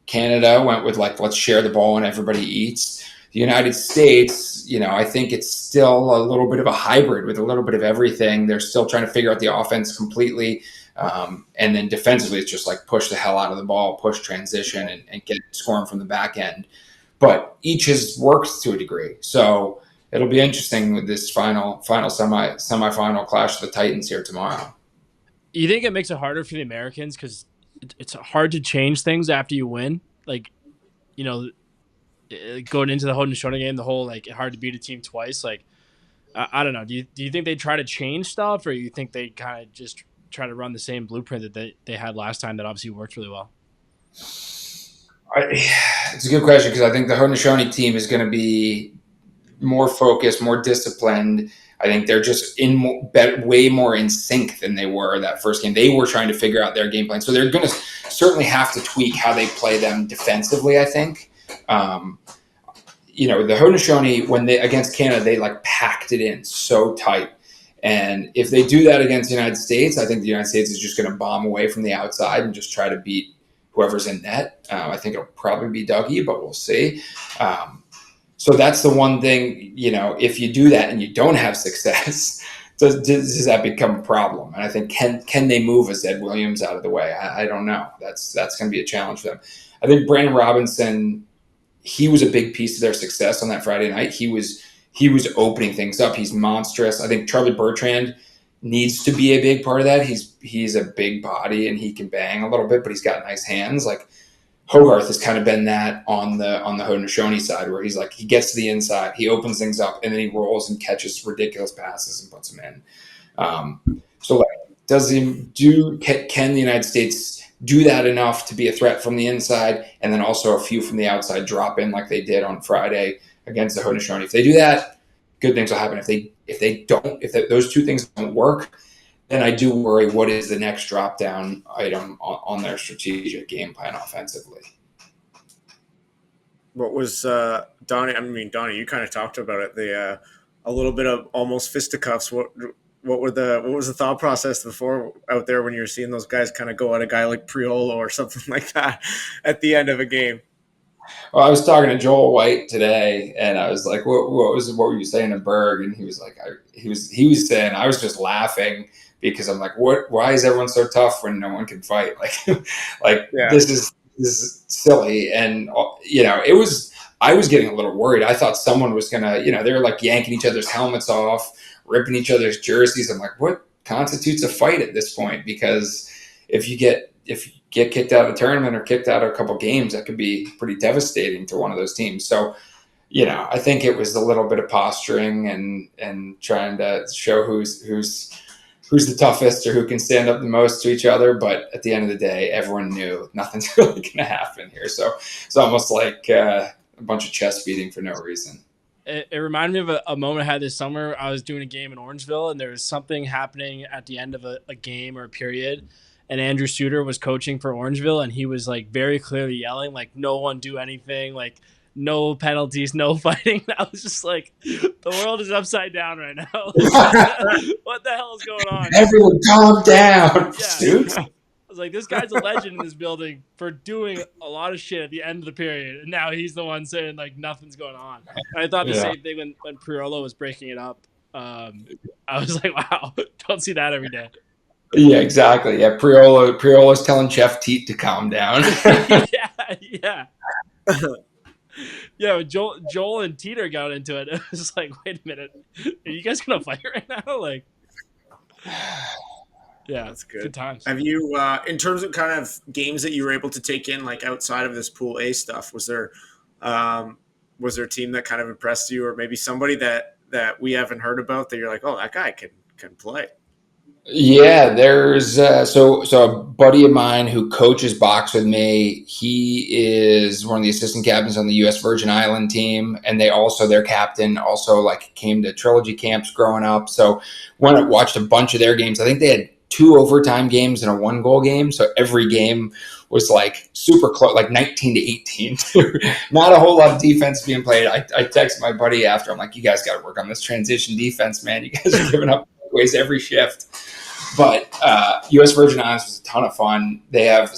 Canada went with like, let's share the ball and everybody eats. The United States, I think it's still a little bit of a hybrid with a little bit of everything. They're still trying to figure out the offense completely. And then defensively, it's just like push the hell out of the ball, push transition and get scoring from the back end. But each has worked to a degree. So it'll be interesting with this final semifinal clash of the Titans here tomorrow. You think it makes it harder for the Americans because it's hard to change things after you win? Like, going into the Haudenosaunee game, the whole like hard to beat a team twice. Like, I don't know. Do you think they try to change stuff, or you think they kind of just try to run the same blueprint that they had last time that obviously worked really well? It's a good question because I think the Haudenosaunee team is going to be more focused, more disciplined. I think they're just way more in sync than they were that first game. They were trying to figure out their game plan. So they're going to certainly have to tweak how they play them defensively, I think. The Haudenosaunee, when they against Canada, they like packed it in so tight. And if they do that against the United States, I think the United States is just going to bomb away from the outside and just try to beat whoever's in net. I think it'll probably be Dougie, but we'll see. So that's the one thing, if you do that and you don't have success, does that become a problem? And I think can they move a Zed Williams out of the way? I don't know. That's going to be a challenge for them. I think Brandon Robinson, he was a big piece of their success on that Friday night. He was opening things up. He's monstrous. I think Charlie Bertrand needs to be a big part of that. He's a big body and he can bang a little bit, but he's got nice hands. Like Hogarth has kind of been that on the Haudenosaunee side, where he's like, he gets to the inside, he opens things up, and then he rolls and catches ridiculous passes and puts them in. So like, can the United States do that enough to be a threat from the inside, and then also a few from the outside drop in like they did on Friday against the Haudenosaunee? If they do that, good things will happen. If those two things don't work, then I do worry, what is the next drop down item on their strategic game plan offensively? What was Donnie? I mean, Donnie, you kind of talked about it. A little bit of almost fisticuffs. What was the thought process before out there when you were seeing those guys kind of go at a guy like Priolo or something like that at the end of a game? Well, I was talking to Joel White today, and I was like, "What were you saying to Berg?" And he was like, he was saying, I was just laughing because I'm like, "What? Why is everyone so tough when no one can fight?" This is silly, and I was getting a little worried. I thought someone was gonna, they were like yanking each other's helmets off, ripping each other's jerseys. I'm like, what constitutes a fight at this point? Because if you get kicked out of a tournament or kicked out of a couple games, that could be pretty devastating to one of those teams. So, I think it was a little bit of posturing and trying to show who's the toughest or who can stand up the most to each other. But at the end of the day, everyone knew nothing's really going to happen here. So it's almost like a bunch of chest beating for no reason. It reminded me of a moment I had this summer. I was doing a game in Orangeville, and there was something happening at the end of a game or a period. And Andrew Suter was coaching for Orangeville, and he was like very clearly yelling, like, no one do anything, like no penalties, no fighting. I was just like, the world is upside down right now. What the hell is going on? Everyone calm down. Yeah. I was like, this guy's a legend in this building for doing a lot of shit at the end of the period. And now he's the one saying like nothing's going on. And I thought the same thing when Priolo was breaking it up. I was like, wow, don't see that every day. Yeah, exactly. Yeah, Priolo's telling Jeff Teat to calm down. Yeah. Yeah, Joel and Teeter got into it. It was like, wait a minute, are you guys gonna fight right now? Like, yeah, that's good. Good times. Have you, in terms of kind of games that you were able to take in, like outside of this Pool A stuff, was there a team that kind of impressed you, or maybe somebody that we haven't heard about that you're like, oh, that guy can play? Yeah, there's so a buddy of mine who coaches box with me. He is one of the assistant captains on the U.S. Virgin Island team, and their captain also like came to trilogy camps growing up. So when I watched a bunch of their games, I think they had 2 overtime games and a 1-goal game. So every game was like super close, like 19-18. Not a whole lot of defense being played. I texted my buddy after. I'm like, you guys got to work on this transition defense, man. You guys are giving up ways every shift. But U.S. Virgin Islands was a ton of fun. They have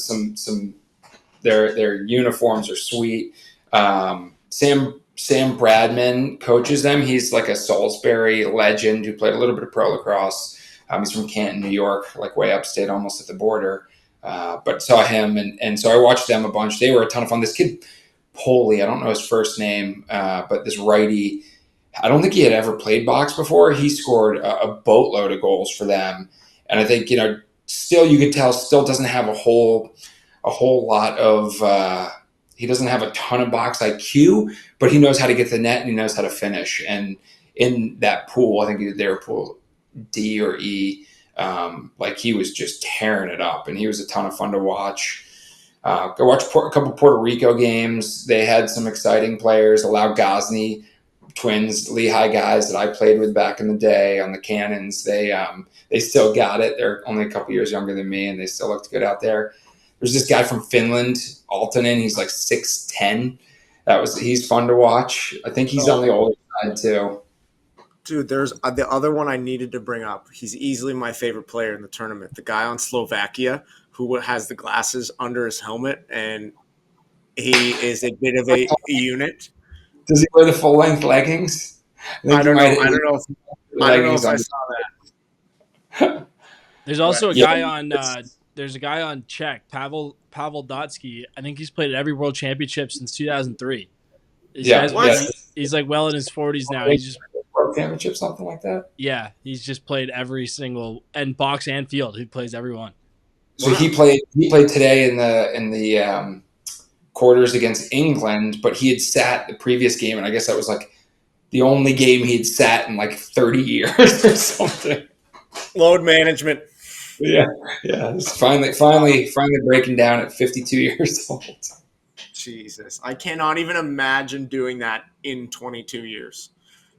their uniforms are sweet. Sam Bradman coaches them. He's like a Salisbury legend who played a little bit of pro lacrosse. He's from Canton, New York, like way upstate, almost at the border. But saw him, and so I watched them a bunch. They were a ton of fun. This kid, Poley, I don't know his first name, but this righty, I don't think he had ever played box before. He scored a boatload of goals for them. And I think, still you could tell still doesn't have a whole lot of he doesn't have a ton of box IQ, but he knows how to get the net and he knows how to finish. And in that pool, I think they were pool D or E, he was just tearing it up, and he was a ton of fun to watch. Go watch a couple Puerto Rico games. They had some exciting players. Lau Gosney, twins, Lehigh guys that I played with back in the day on the Cannons. They still got it. They're only a couple years younger than me, and they still looked good out there. There's this guy from Finland, Altonen. He's like 6'10". He's fun to watch. I think he's on the older side too. Dude, there's the other one I needed to bring up. He's easily my favorite player in the tournament. The guy on Slovakia who has the glasses under his helmet, and he is a bit of a unit. Does he wear the full-length leggings? I don't know if I saw that. There's also a guy on there's a guy on Czech, Pavel Dotsky. I think he's played at every World Championship since 2003. He's like well in his 40s now. He's just World Championship, something like that. Yeah, he's just played every single, and box and field. He plays every one. So he played today in the quarters against England, but he had sat the previous game, and I guess that was like the only game he had sat in like 30 years or something. Load management. Yeah. It's finally breaking down at 52 years old. Jesus, I cannot even imagine doing that in 22 years.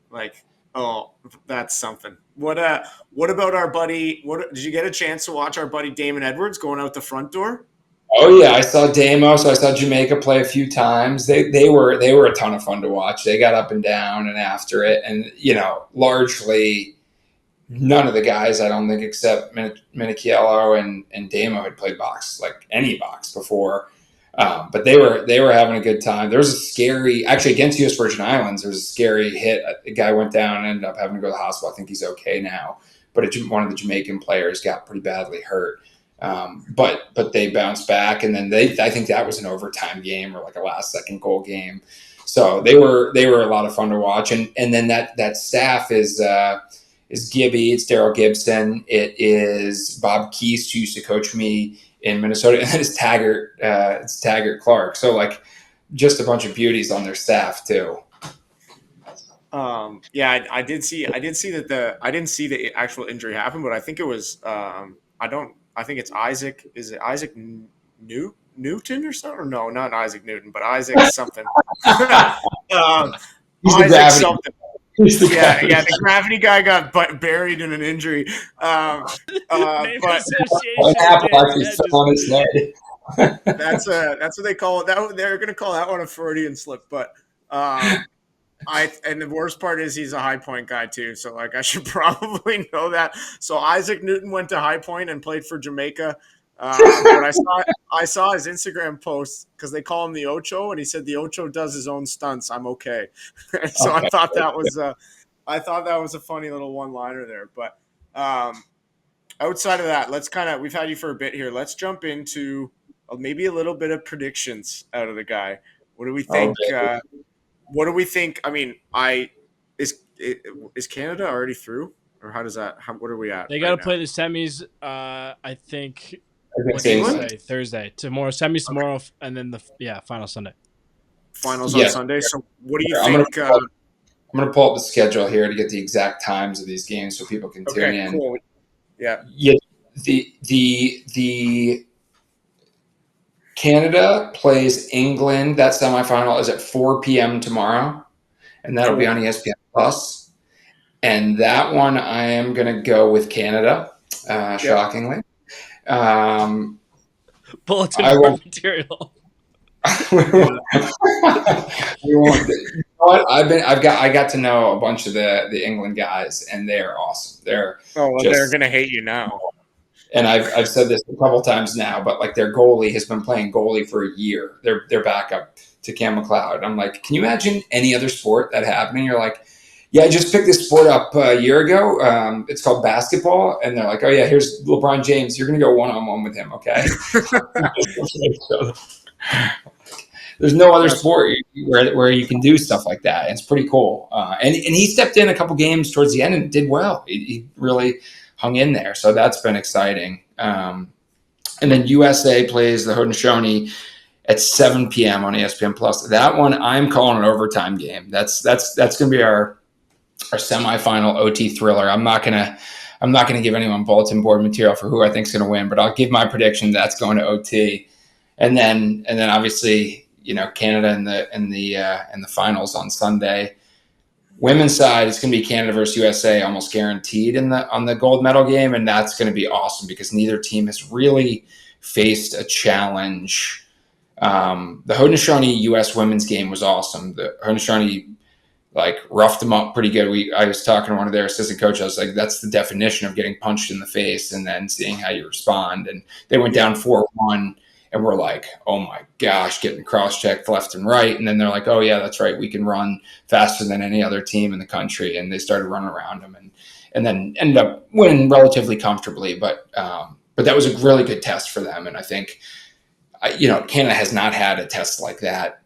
Like, oh, that's something. What about our buddy? What did you get a chance to watch our buddy Damon Edwards going out the front door? Oh yeah, I saw Damo, so I saw Jamaica play a few times. They were a ton of fun to watch. They got up and down and after it, and largely none of the guys, I don't think, except Minichiello and Damo had played box, like any box before. But they were having a good time. There was a scary, actually against U.S. Virgin Islands, there was a scary hit. A guy went down and ended up having to go to the hospital. I think he's okay now. But one of the Jamaican players got pretty badly hurt. But they bounced back, and then I think that was an overtime game or like a last second goal game. So they were a lot of fun to watch. And then that staff is Gibby, it's Daryl Gibson, it is Bob Keast, who used to coach me in Minnesota, and then it's Taggart Clark. So like just a bunch of beauties on their staff too. Yeah, I did see that I didn't see the actual injury happen, but I think it was I think it's Isaac. Is it Isaac Newton or something? Or no, not Isaac Newton, but Isaac something. Isaac something. Yeah, the gravity guy got buried in an injury. But that's what they call it. They're going to call that one a Freudian slip. But and the worst part is he's a High Point guy too. So like I should probably know that. So Isaac Newton went to High Point and played for Jamaica. But I saw his Instagram post because they call him the Ocho, and he said the Ocho does his own stunts. I'm okay. So okay. I thought that was a funny little one-liner there. But outside of that, we've had you for a bit here. Let's jump into maybe a little bit of predictions out of the guy. What do we think? Okay. What do we think? I mean, is Canada already through, or how does that? What are we at? They got to play the semis. I think. Thursday. Tomorrow, semis tomorrow, okay. And then final Sunday. Finals on Sunday. So what do you think? I'm going to pull up the schedule here to get the exact times of these games so people can tune in. Cool. Yeah. The Canada plays England. That semifinal is at 4 p.m. tomorrow, and that'll be on ESPN Plus. And that one, I am going to go with Canada. Shockingly. Bulletin board material. I got to know a bunch of the England guys, and they're awesome. They're gonna hate you now. And I've said this a couple times now, but like their goalie has been playing goalie for a year. Their backup to Cam McLeod. I'm like, can you imagine any other sport that happening? You're like, yeah, I just picked this sport up a year ago. It's called basketball. And they're like, oh, yeah, here's LeBron James. You're going to go one-on-one with him, okay? There's no other sport where you can do stuff like that. It's pretty cool. And he stepped in a couple games towards the end and did well. He really hung in there. So that's been exciting. And then USA plays the Haudenosaunee at 7 p.m. on ESPN Plus. That one, I'm calling an overtime game. That's going to be our semifinal OT thriller. I'm not gonna give anyone bulletin board material for who I think is going to win, but I'll give my prediction that's going to OT, and then obviously Canada in the finals on Sunday. Women's side, it's going to be Canada versus USA, almost guaranteed on the gold medal game, and that's going to be awesome because neither team has really faced a challenge. The Haudenosaunee U.S. women's game was awesome. The Haudenosaunee roughed them up pretty good. I was talking to one of their assistant coaches. I was like, that's the definition of getting punched in the face and then seeing how you respond. And they went down 4-1 and we're like, oh my gosh, getting cross-checked left and right. And then they're like, oh yeah, that's right. We can run faster than any other team in the country. And they started running around them and then ended up winning relatively comfortably. But that was a really good test for them. And I think, Canada has not had a test like that.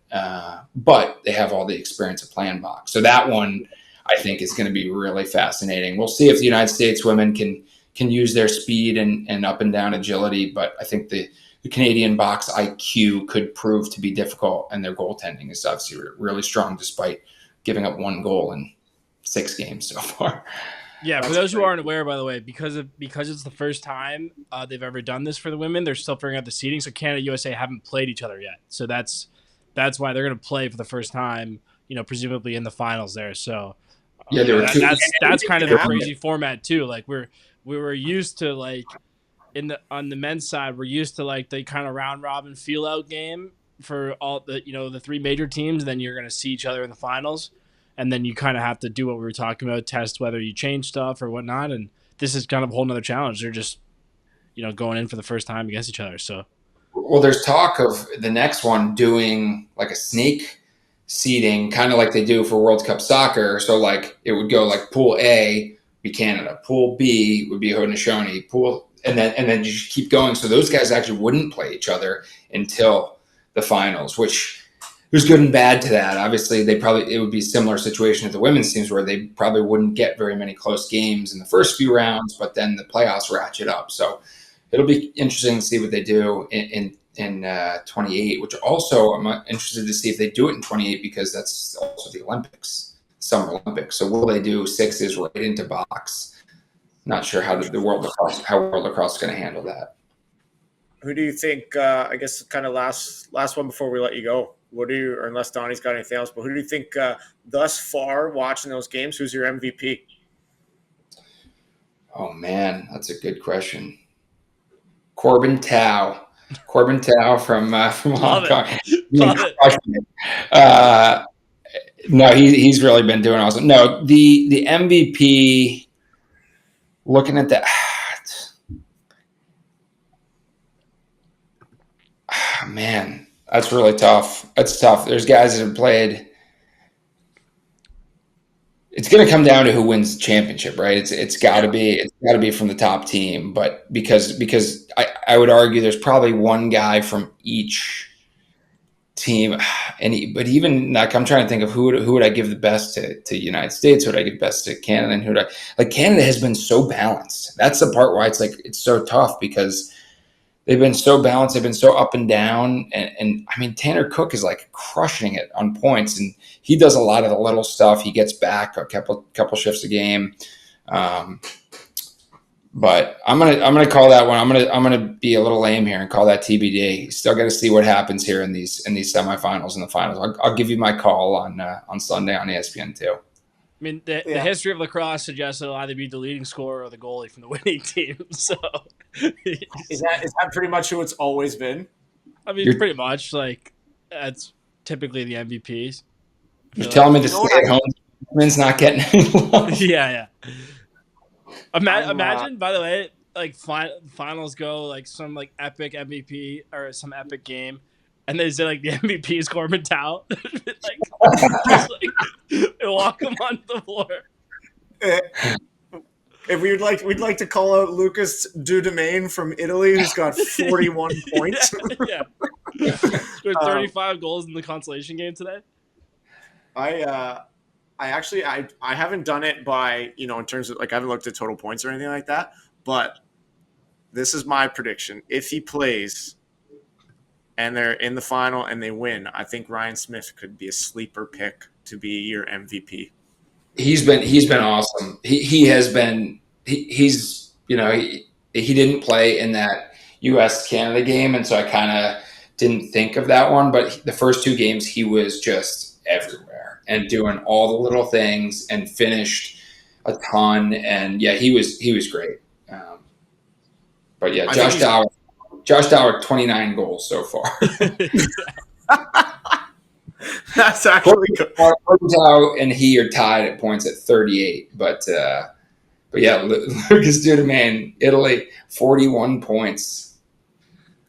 But they have all the experience of playing box. So that one, I think, is going to be really fascinating. We'll see if the United States women can can use their speed and up and down agility. But I think the Canadian box IQ could prove to be difficult, and their goaltending is obviously really strong despite giving up 1 goal in 6 games so far. Yeah, for those who aren't aware, by the way, because it's the first time they've ever done this for the women, they're still figuring out the seeding. So Canada, USA haven't played each other yet. So that's why they're going to play for the first time, presumably in the finals there. So yeah, there were two. That's kind of the crazy format too. Like we were used to like on the men's side, we're used to like the kind of round robin feel out game for all the the 3 major teams. Then you're going to see each other in the finals. And then you kind of have to do what we were talking about, test whether you change stuff or whatnot. And this is kind of a whole nother challenge. They're just, going in for the first time against each other. So, well, there's talk of the next one doing like a snake seeding, kind of like they do for World Cup soccer. So like it would go like Pool A be Canada, Pool B would be Haudenosaunee, and then you just keep going. So those guys actually wouldn't play each other until the finals, which. There's good and bad to that. Obviously, it would be a similar situation at the women's teams where they probably wouldn't get very many close games in the first few rounds, but then the playoffs ratchet up. So it'll be interesting to see what they do in 28, which also I'm interested to see if they do it in 28 because that's also the Olympics, Summer Olympics. So will they do 6s right into box? Not sure how World Lacrosse is going to handle that. Who do you think? I guess kind of last one before we let you go. Or unless Donnie's got anything else, but who do you think thus far watching those games? Who's your MVP? Oh man, that's a good question. Corbin Tao from Hong Kong. No, he's really been doing awesome. No, the MVP. Looking at that, man. That's really tough. That's tough. There's guys that have played. It's going to come down to who wins the championship, right? It's got to be from the top team. But because I would argue there's probably one guy from each team, but even like I'm trying to think of who would I give the best to United States? Who would I give best to Canada? And Canada has been so balanced. That's the part why it's so tough because. They've been so balanced. They've been so up and down. And I mean, Tanner Cook is like crushing it on points. And he does a lot of the little stuff. He gets back a couple shifts a game. But I'm gonna call that one. I'm gonna be a little lame here and call that TBD. Still got to see what happens here in these semifinals and the finals. I'll give you my call on Sunday on ESPN2. I mean, the history of lacrosse suggests it'll either be the leading scorer or the goalie from the winning team. So is that pretty much who it's always been? I mean, pretty much like that's typically the MVPs. You're telling me the stay-at-home men's not getting any love? Yeah. Imagine, by the way, like finals go like some like epic MVP or some epic game. And they say like the MVP is Corbin Tao. Walk him on the floor. If we'd like to call out Lucas Dudemain from Italy, who's got 41 points. Yeah. Scored 35 goals in the consolation game today. I haven't done it by in terms of like I haven't looked at total points or anything like that. But this is my prediction: if he plays. And they're in the final and they win, I think Ryan Smith could be a sleeper pick to be your MVP. He's been awesome. He has been. He didn't play in that U.S. Canada game, and so I kind of didn't think of that one. But the first 2 games, he was just everywhere and doing all the little things and finished a ton. And yeah, he was great. But yeah, Josh Dower, 29 goals so far. That's actually good. Dow and he are tied at points at 38. But yeah, Lucas Dudemain, Italy, 41 points.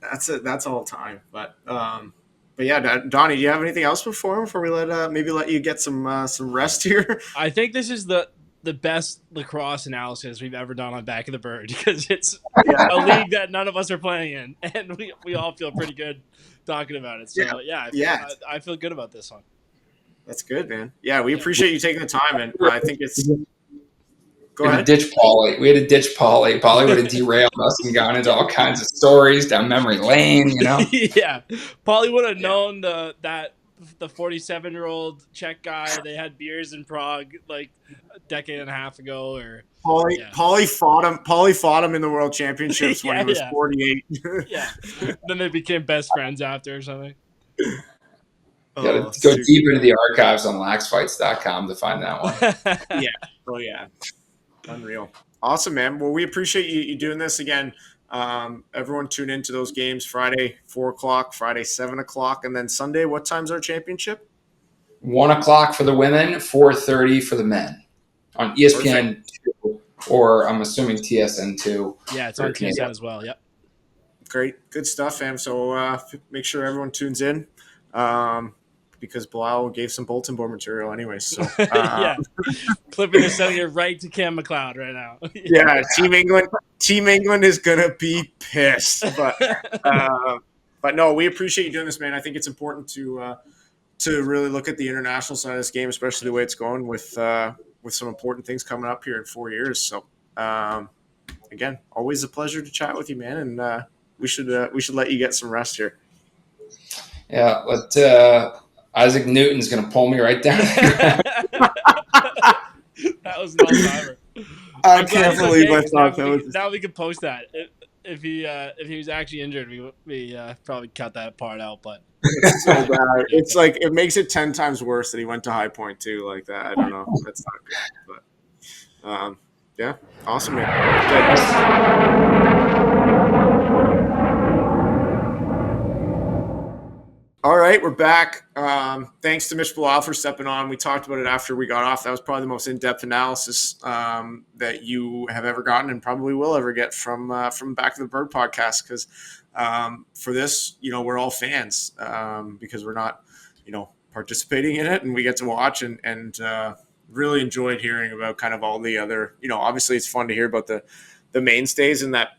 That's all time. But yeah, Donnie, do you have anything else before we let you get some rest here? I think this is the best lacrosse analysis we've ever done on Back of the Bird because it's a league that none of us are playing in, and we all feel pretty good talking about it. So I feel good about this one. That's good, man. Yeah, we appreciate you taking the time, and I think it's Go We had ahead. to ditch Paulie. Paulie would have derailed us and gone into all kinds of stories down memory lane, Yeah, Paulie would have known the 47-year-old Czech guy. They had beers in Prague like a decade and a half ago, or Paulie fought him. Paulie fought him in the World Championships when he was 48. Yeah. Then they became best friends after or something. You got to go deep into the archives on laxfights.com to find that one. Yeah. Oh, yeah. Unreal. Awesome, man. Well, we appreciate you doing this again. Everyone tune into those games Friday, 4 o'clock, Friday, 7 o'clock. And then Sunday, what time's our championship? 1 o'clock for the women, 4:30 for the men on ESPN 2, or I'm assuming TSN 2. Yeah, it's on TSN as well. Yep. Great. Good stuff, fam. So make sure everyone tunes in. Because Belisle gave some bulletin board material anyway. So yeah, clipping and sending it right to Cam McLeod right now. Yeah, Team England is gonna be pissed. But no, we appreciate you doing this, man. I think it's important to really look at the international side of this game, especially the way it's going with some important things coming up here in 4 years. So again, always a pleasure to chat with you, man. And we should let you get some rest here. Yeah, Isaac Newton's going to pull me right down. That was an all-timer. I can't believe I thought that was. Now we can post that. If he was actually injured, we probably cut that part out. But it's so bad. It's like it makes it 10 times worse that he went to High Point too. Like that, I don't know. That's not good. But yeah, awesome, man. All right, we're back. Thanks to Mitch Belisle for stepping on. We talked about it after we got off. That was probably the most in-depth analysis that you have ever gotten and probably will ever get from Back to the Bird podcast. Because for this, we're all fans because we're not, participating in it, and we get to watch and really enjoyed hearing about kind of all the other. Obviously it's fun to hear about the mainstays in that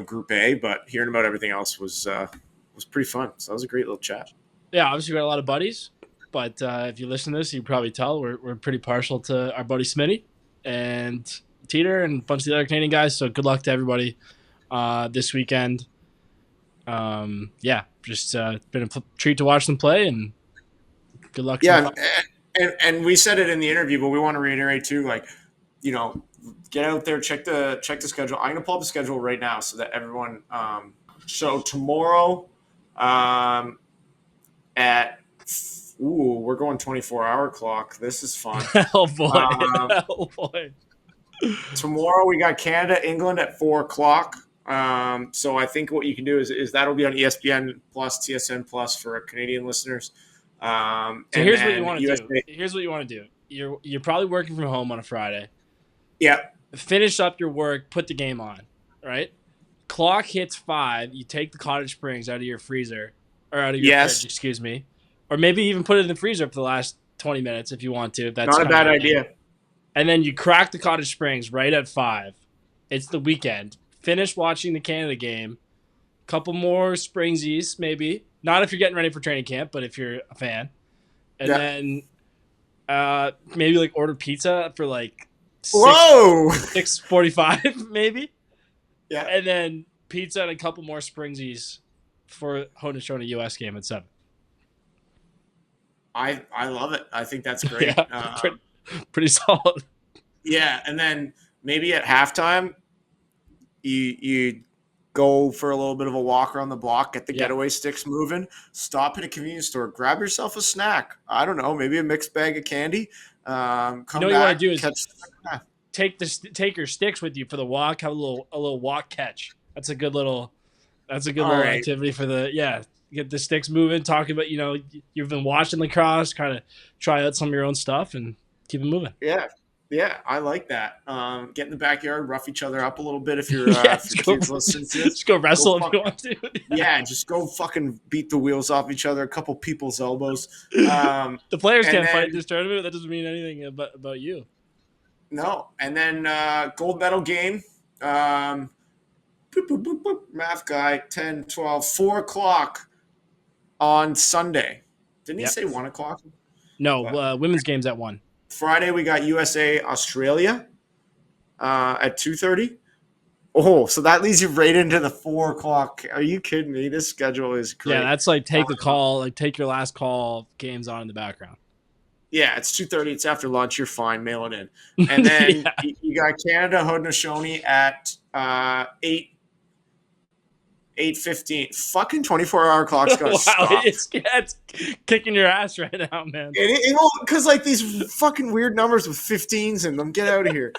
Group A, but hearing about everything else was pretty fun. So that was a great little chat. Yeah, obviously we got a lot of buddies, but if you listen to this, you can probably tell we're pretty partial to our buddy Smitty and Teeter and a bunch of the other Canadian guys. So good luck to everybody this weekend. Just been a treat to watch them play, and good luck. Yeah, and we said it in the interview, but we want to reiterate too, get out there, check the schedule. I'm gonna pull up the schedule right now so that everyone. So tomorrow. We're going 24-hour clock. This is fun. Oh boy. Tomorrow we got Canada, England at 4 o'clock. So I think what you can do is that'll be on ESPN Plus, TSN Plus for our Canadian listeners. So here's what you want to do. Here's what you want to do. You're probably working from home on a Friday. Yeah. Finish up your work, put the game on, right? Clock hits 5, you take the Cottage Springs out of your freezer, or out of your fridge, excuse me. Or maybe even put it in the freezer for the last 20 minutes if you want to. If that's not a bad idea. And then you crack the Cottage Springs right at 5. It's the weekend. Finish watching the Canada game. Couple more Springsies, maybe. Not if you're getting ready for training camp, but if you're a fan. And then maybe order pizza for 6:45 maybe. Yeah. And then pizza and a couple more Springsies for Haudenosaunee US game at 7. I love it. I think that's great. Yeah, pretty solid. Yeah, and then maybe at halftime, you go for a little bit of a walk around the block, get the getaway sticks moving, stop at a convenience store, grab yourself a snack. I don't know, maybe a mixed bag of candy. Come back, what you want to do is take your sticks with you for the walk. Have a little walk catch. That's a good little activity for get the sticks moving. Talking about you've been watching lacrosse, kind of try out some of your own stuff and keep it moving. Yeah, I like that. Get in the backyard, rough each other up a little bit if you're kids listening to this. Just go wrestle if you want to. Yeah, just go fucking beat the wheels off each other, a couple people's elbows. The players can't fight this tournament. That doesn't mean anything about you. No, and then gold medal game. Math guy, 10, 12, 4 o'clock on Sunday. Didn't he say 1 o'clock? No, women's game's at 1. Friday we got USA, Australia. at 2:30. Oh, so that leads you right into the 4 o'clock. Are you kidding me? This schedule is great. Yeah, that's like take the call, like take your last call games on in the background. Yeah, it's 2:30. It's after lunch. You're fine. Mail it in. And then Yeah. you got Canada Haudenosaunee at 8:15. Fucking 24-hour clock's got to Wow, stop. it's kicking your ass right now, man. Because like these fucking weird numbers with 15s in them. Get out of here.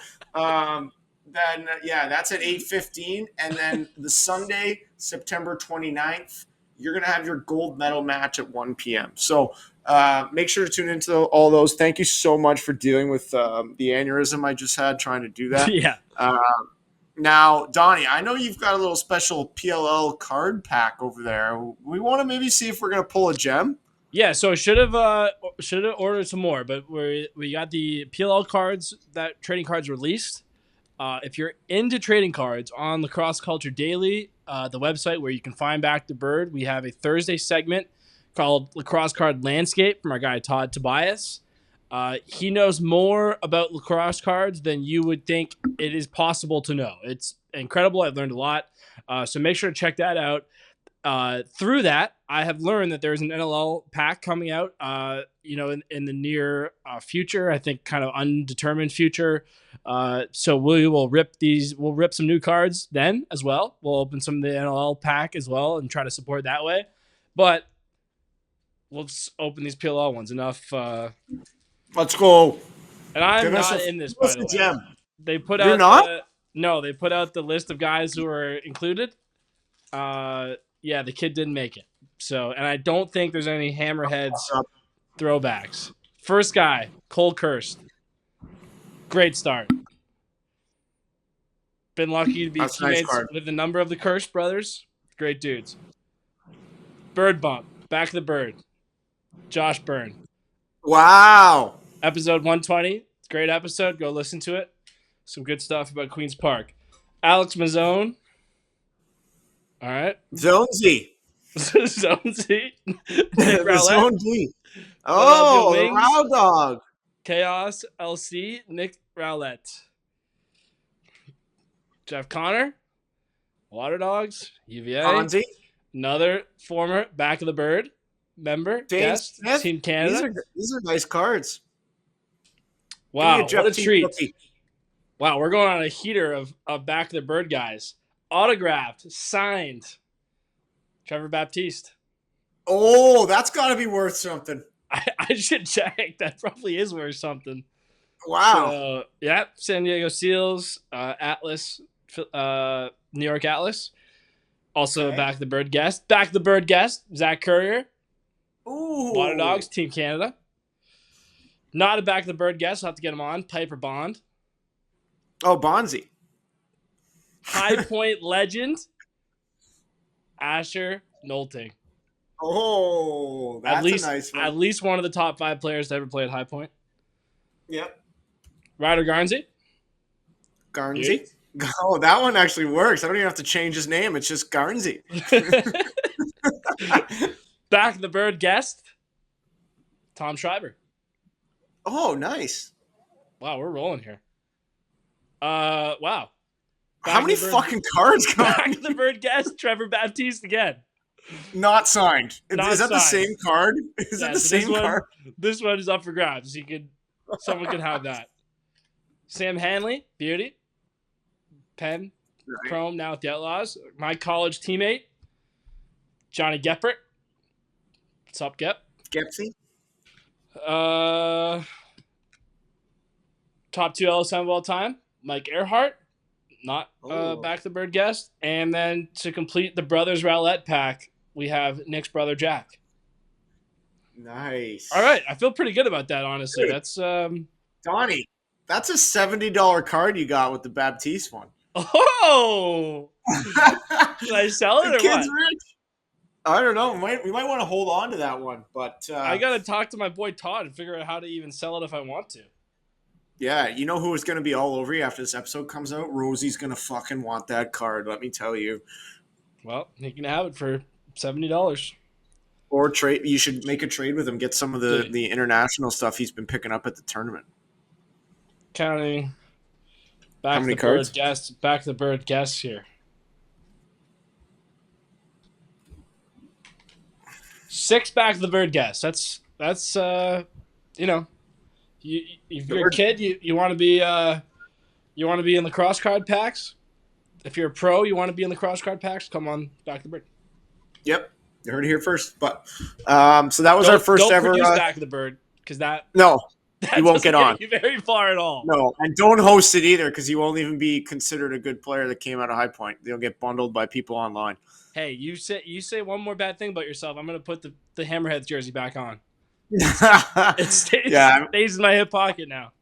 Then that's at 8:15, and then the Sunday, September 29th, you're gonna have your gold medal match at 1 p.m. So make sure to tune into all those. Thank you so much for dealing with the aneurysm I just had trying to do that. Yeah. Now, Donnie, I know you've got a little special PLL card pack over there. We want to maybe see if we're gonna pull a gem. Yeah, so should have ordered some more, but we got the PLL cards, that trading cards released. If you're into trading cards, on Lacrosse Culture Daily, the website where you can find Back the Bird, we have a Thursday segment called Lacrosse Card Landscape from our guy Todd Tobias. He knows more about lacrosse cards than you would think it is possible to know. It's incredible. I've learned a lot. So make sure to check that out. Through that, I have learned that there's an NLL pack coming out, in the near future, I think kind of undetermined future. So we will we'll rip some new cards then as well. We'll open some of the NLL pack as well and try to support that way. But we'll just open these PLL ones. Enough. Let's go. And I'm not in this, by the way. Gem. They put You're out not? No, they put out the list of guys who were included. Yeah, the kid didn't make it. So, and I don't think there's any Hammerheads throwbacks. First guy, Cole Kirst. Great start. Been lucky to be teammates with a number of the Kirst brothers. Great dudes. Bird Bump, Back of the Bird. Josh Byrne. Wow. Episode 120. Great episode. Go listen to it. Some good stuff about Queen's Park. Alex Mazzone. All right. Zone Z. Zone Z. Zone D. Oh, the Row Dog. Chaos LC. Nick Rowlett. Jeff Connor. Water Dogs. UVA. Fonzie. Another former Back of the Bird member. James Smith. Team Canada. These are nice cards. Wow, what a treat. Wow, we're going on a heater of Back of the Bird guys. Autographed, signed, Trevor Baptiste. Oh, that's got to be worth something. I should check. That probably is worth something. Wow. So, yeah, San Diego Seals, Atlas, New York Atlas. Also, okay. Back of the Bird guest. Back of the Bird guest, Zach Courier. Ooh. Water Dogs, Team Canada. Not a Back of the Bird guest. I'll have to get him on. Piper Bond. Oh, Bonzi. High Point legend, Asher Nolting. Oh, that's a nice one. At least one of the top 5 players to ever play at High Point. Yep. Ryder Garnsey. Garnsey? Oh, that one actually works. I don't even have to change his name. It's just Garnsey. Back of the Bird guest, Tom Schreiber. Oh, nice. Wow, we're rolling here. Wow. How many fucking cards come Back of the Bird guest, Trevor Baptiste again. Not signed. Is that signed. The same card? Is that the same card? This one is up for grabs. Someone can have that. Sam Hanley, beauty. Penn, right. Chrome, now with the Outlaws. My college teammate, Johnny Geppert. What's up, Gep? Gepsy? Top 2 LSM of all time, Mike Earhart. Not Back the Bird guest. And then to complete the Brothers Rowlett pack, we have Nick's brother, Jack. Nice. All right. I feel pretty good about that, honestly. Dude, that's Donnie, that's a $70 card you got with the Baptiste one. Oh! Should I sell it or kid's what? Rich. I don't know. We might want to hold on to that one, but I got to talk to my boy Todd and figure out how to even sell it if I want to. Yeah, you know who is going to be all over you after this episode comes out? Rosie's going to fucking want that card, let me tell you. Well, he can have it for $70. Or trade. You should make a trade with him, get some of the international stuff he's been picking up at the tournament. Counting Back to many the cards? bird guests. Back to the bird guests here. 6 back to the bird guests. That's you know, if you're a kid, you want to be in the cross card packs. If you're a pro, you want to be in the cross card packs. Come on, back to the bird. Yep, you heard it here first. But so that was our first don't ever. Produce back to the bird because that you won't get on. You very far at all. No, and don't host it either because you won't even be considered a good player that came out of High Point. They'll get bundled by people online. Hey, you say one more bad thing about yourself, I'm gonna put the Hammerheads jersey back on. It stays in my hip pocket now.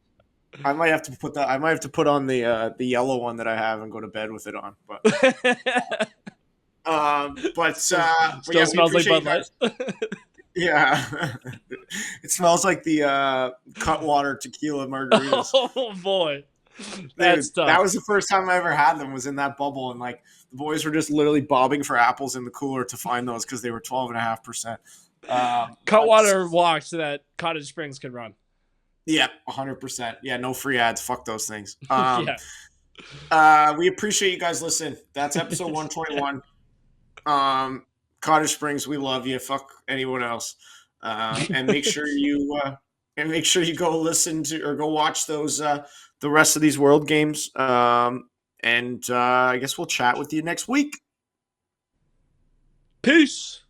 I might have to put on the yellow one that I have and go to bed with it on. But still smells like Bud Light. Yeah, it smells like the Cutwater tequila margaritas. Oh boy, that's tough. That was the first time I ever had them. Was in that bubble, and like the boys were just literally bobbing for apples in the cooler to find those because they were 12.5%. Cutwater walked so that Cottage Springs could run. Yeah, 100%. Yeah, no free ads. Fuck those things. Yeah. We appreciate you guys listening. That's episode 121. Cottage Springs, we love you. Fuck anyone else. And make sure you go listen to or go watch those the rest of these World Games. And I guess we'll chat with you next week. Peace.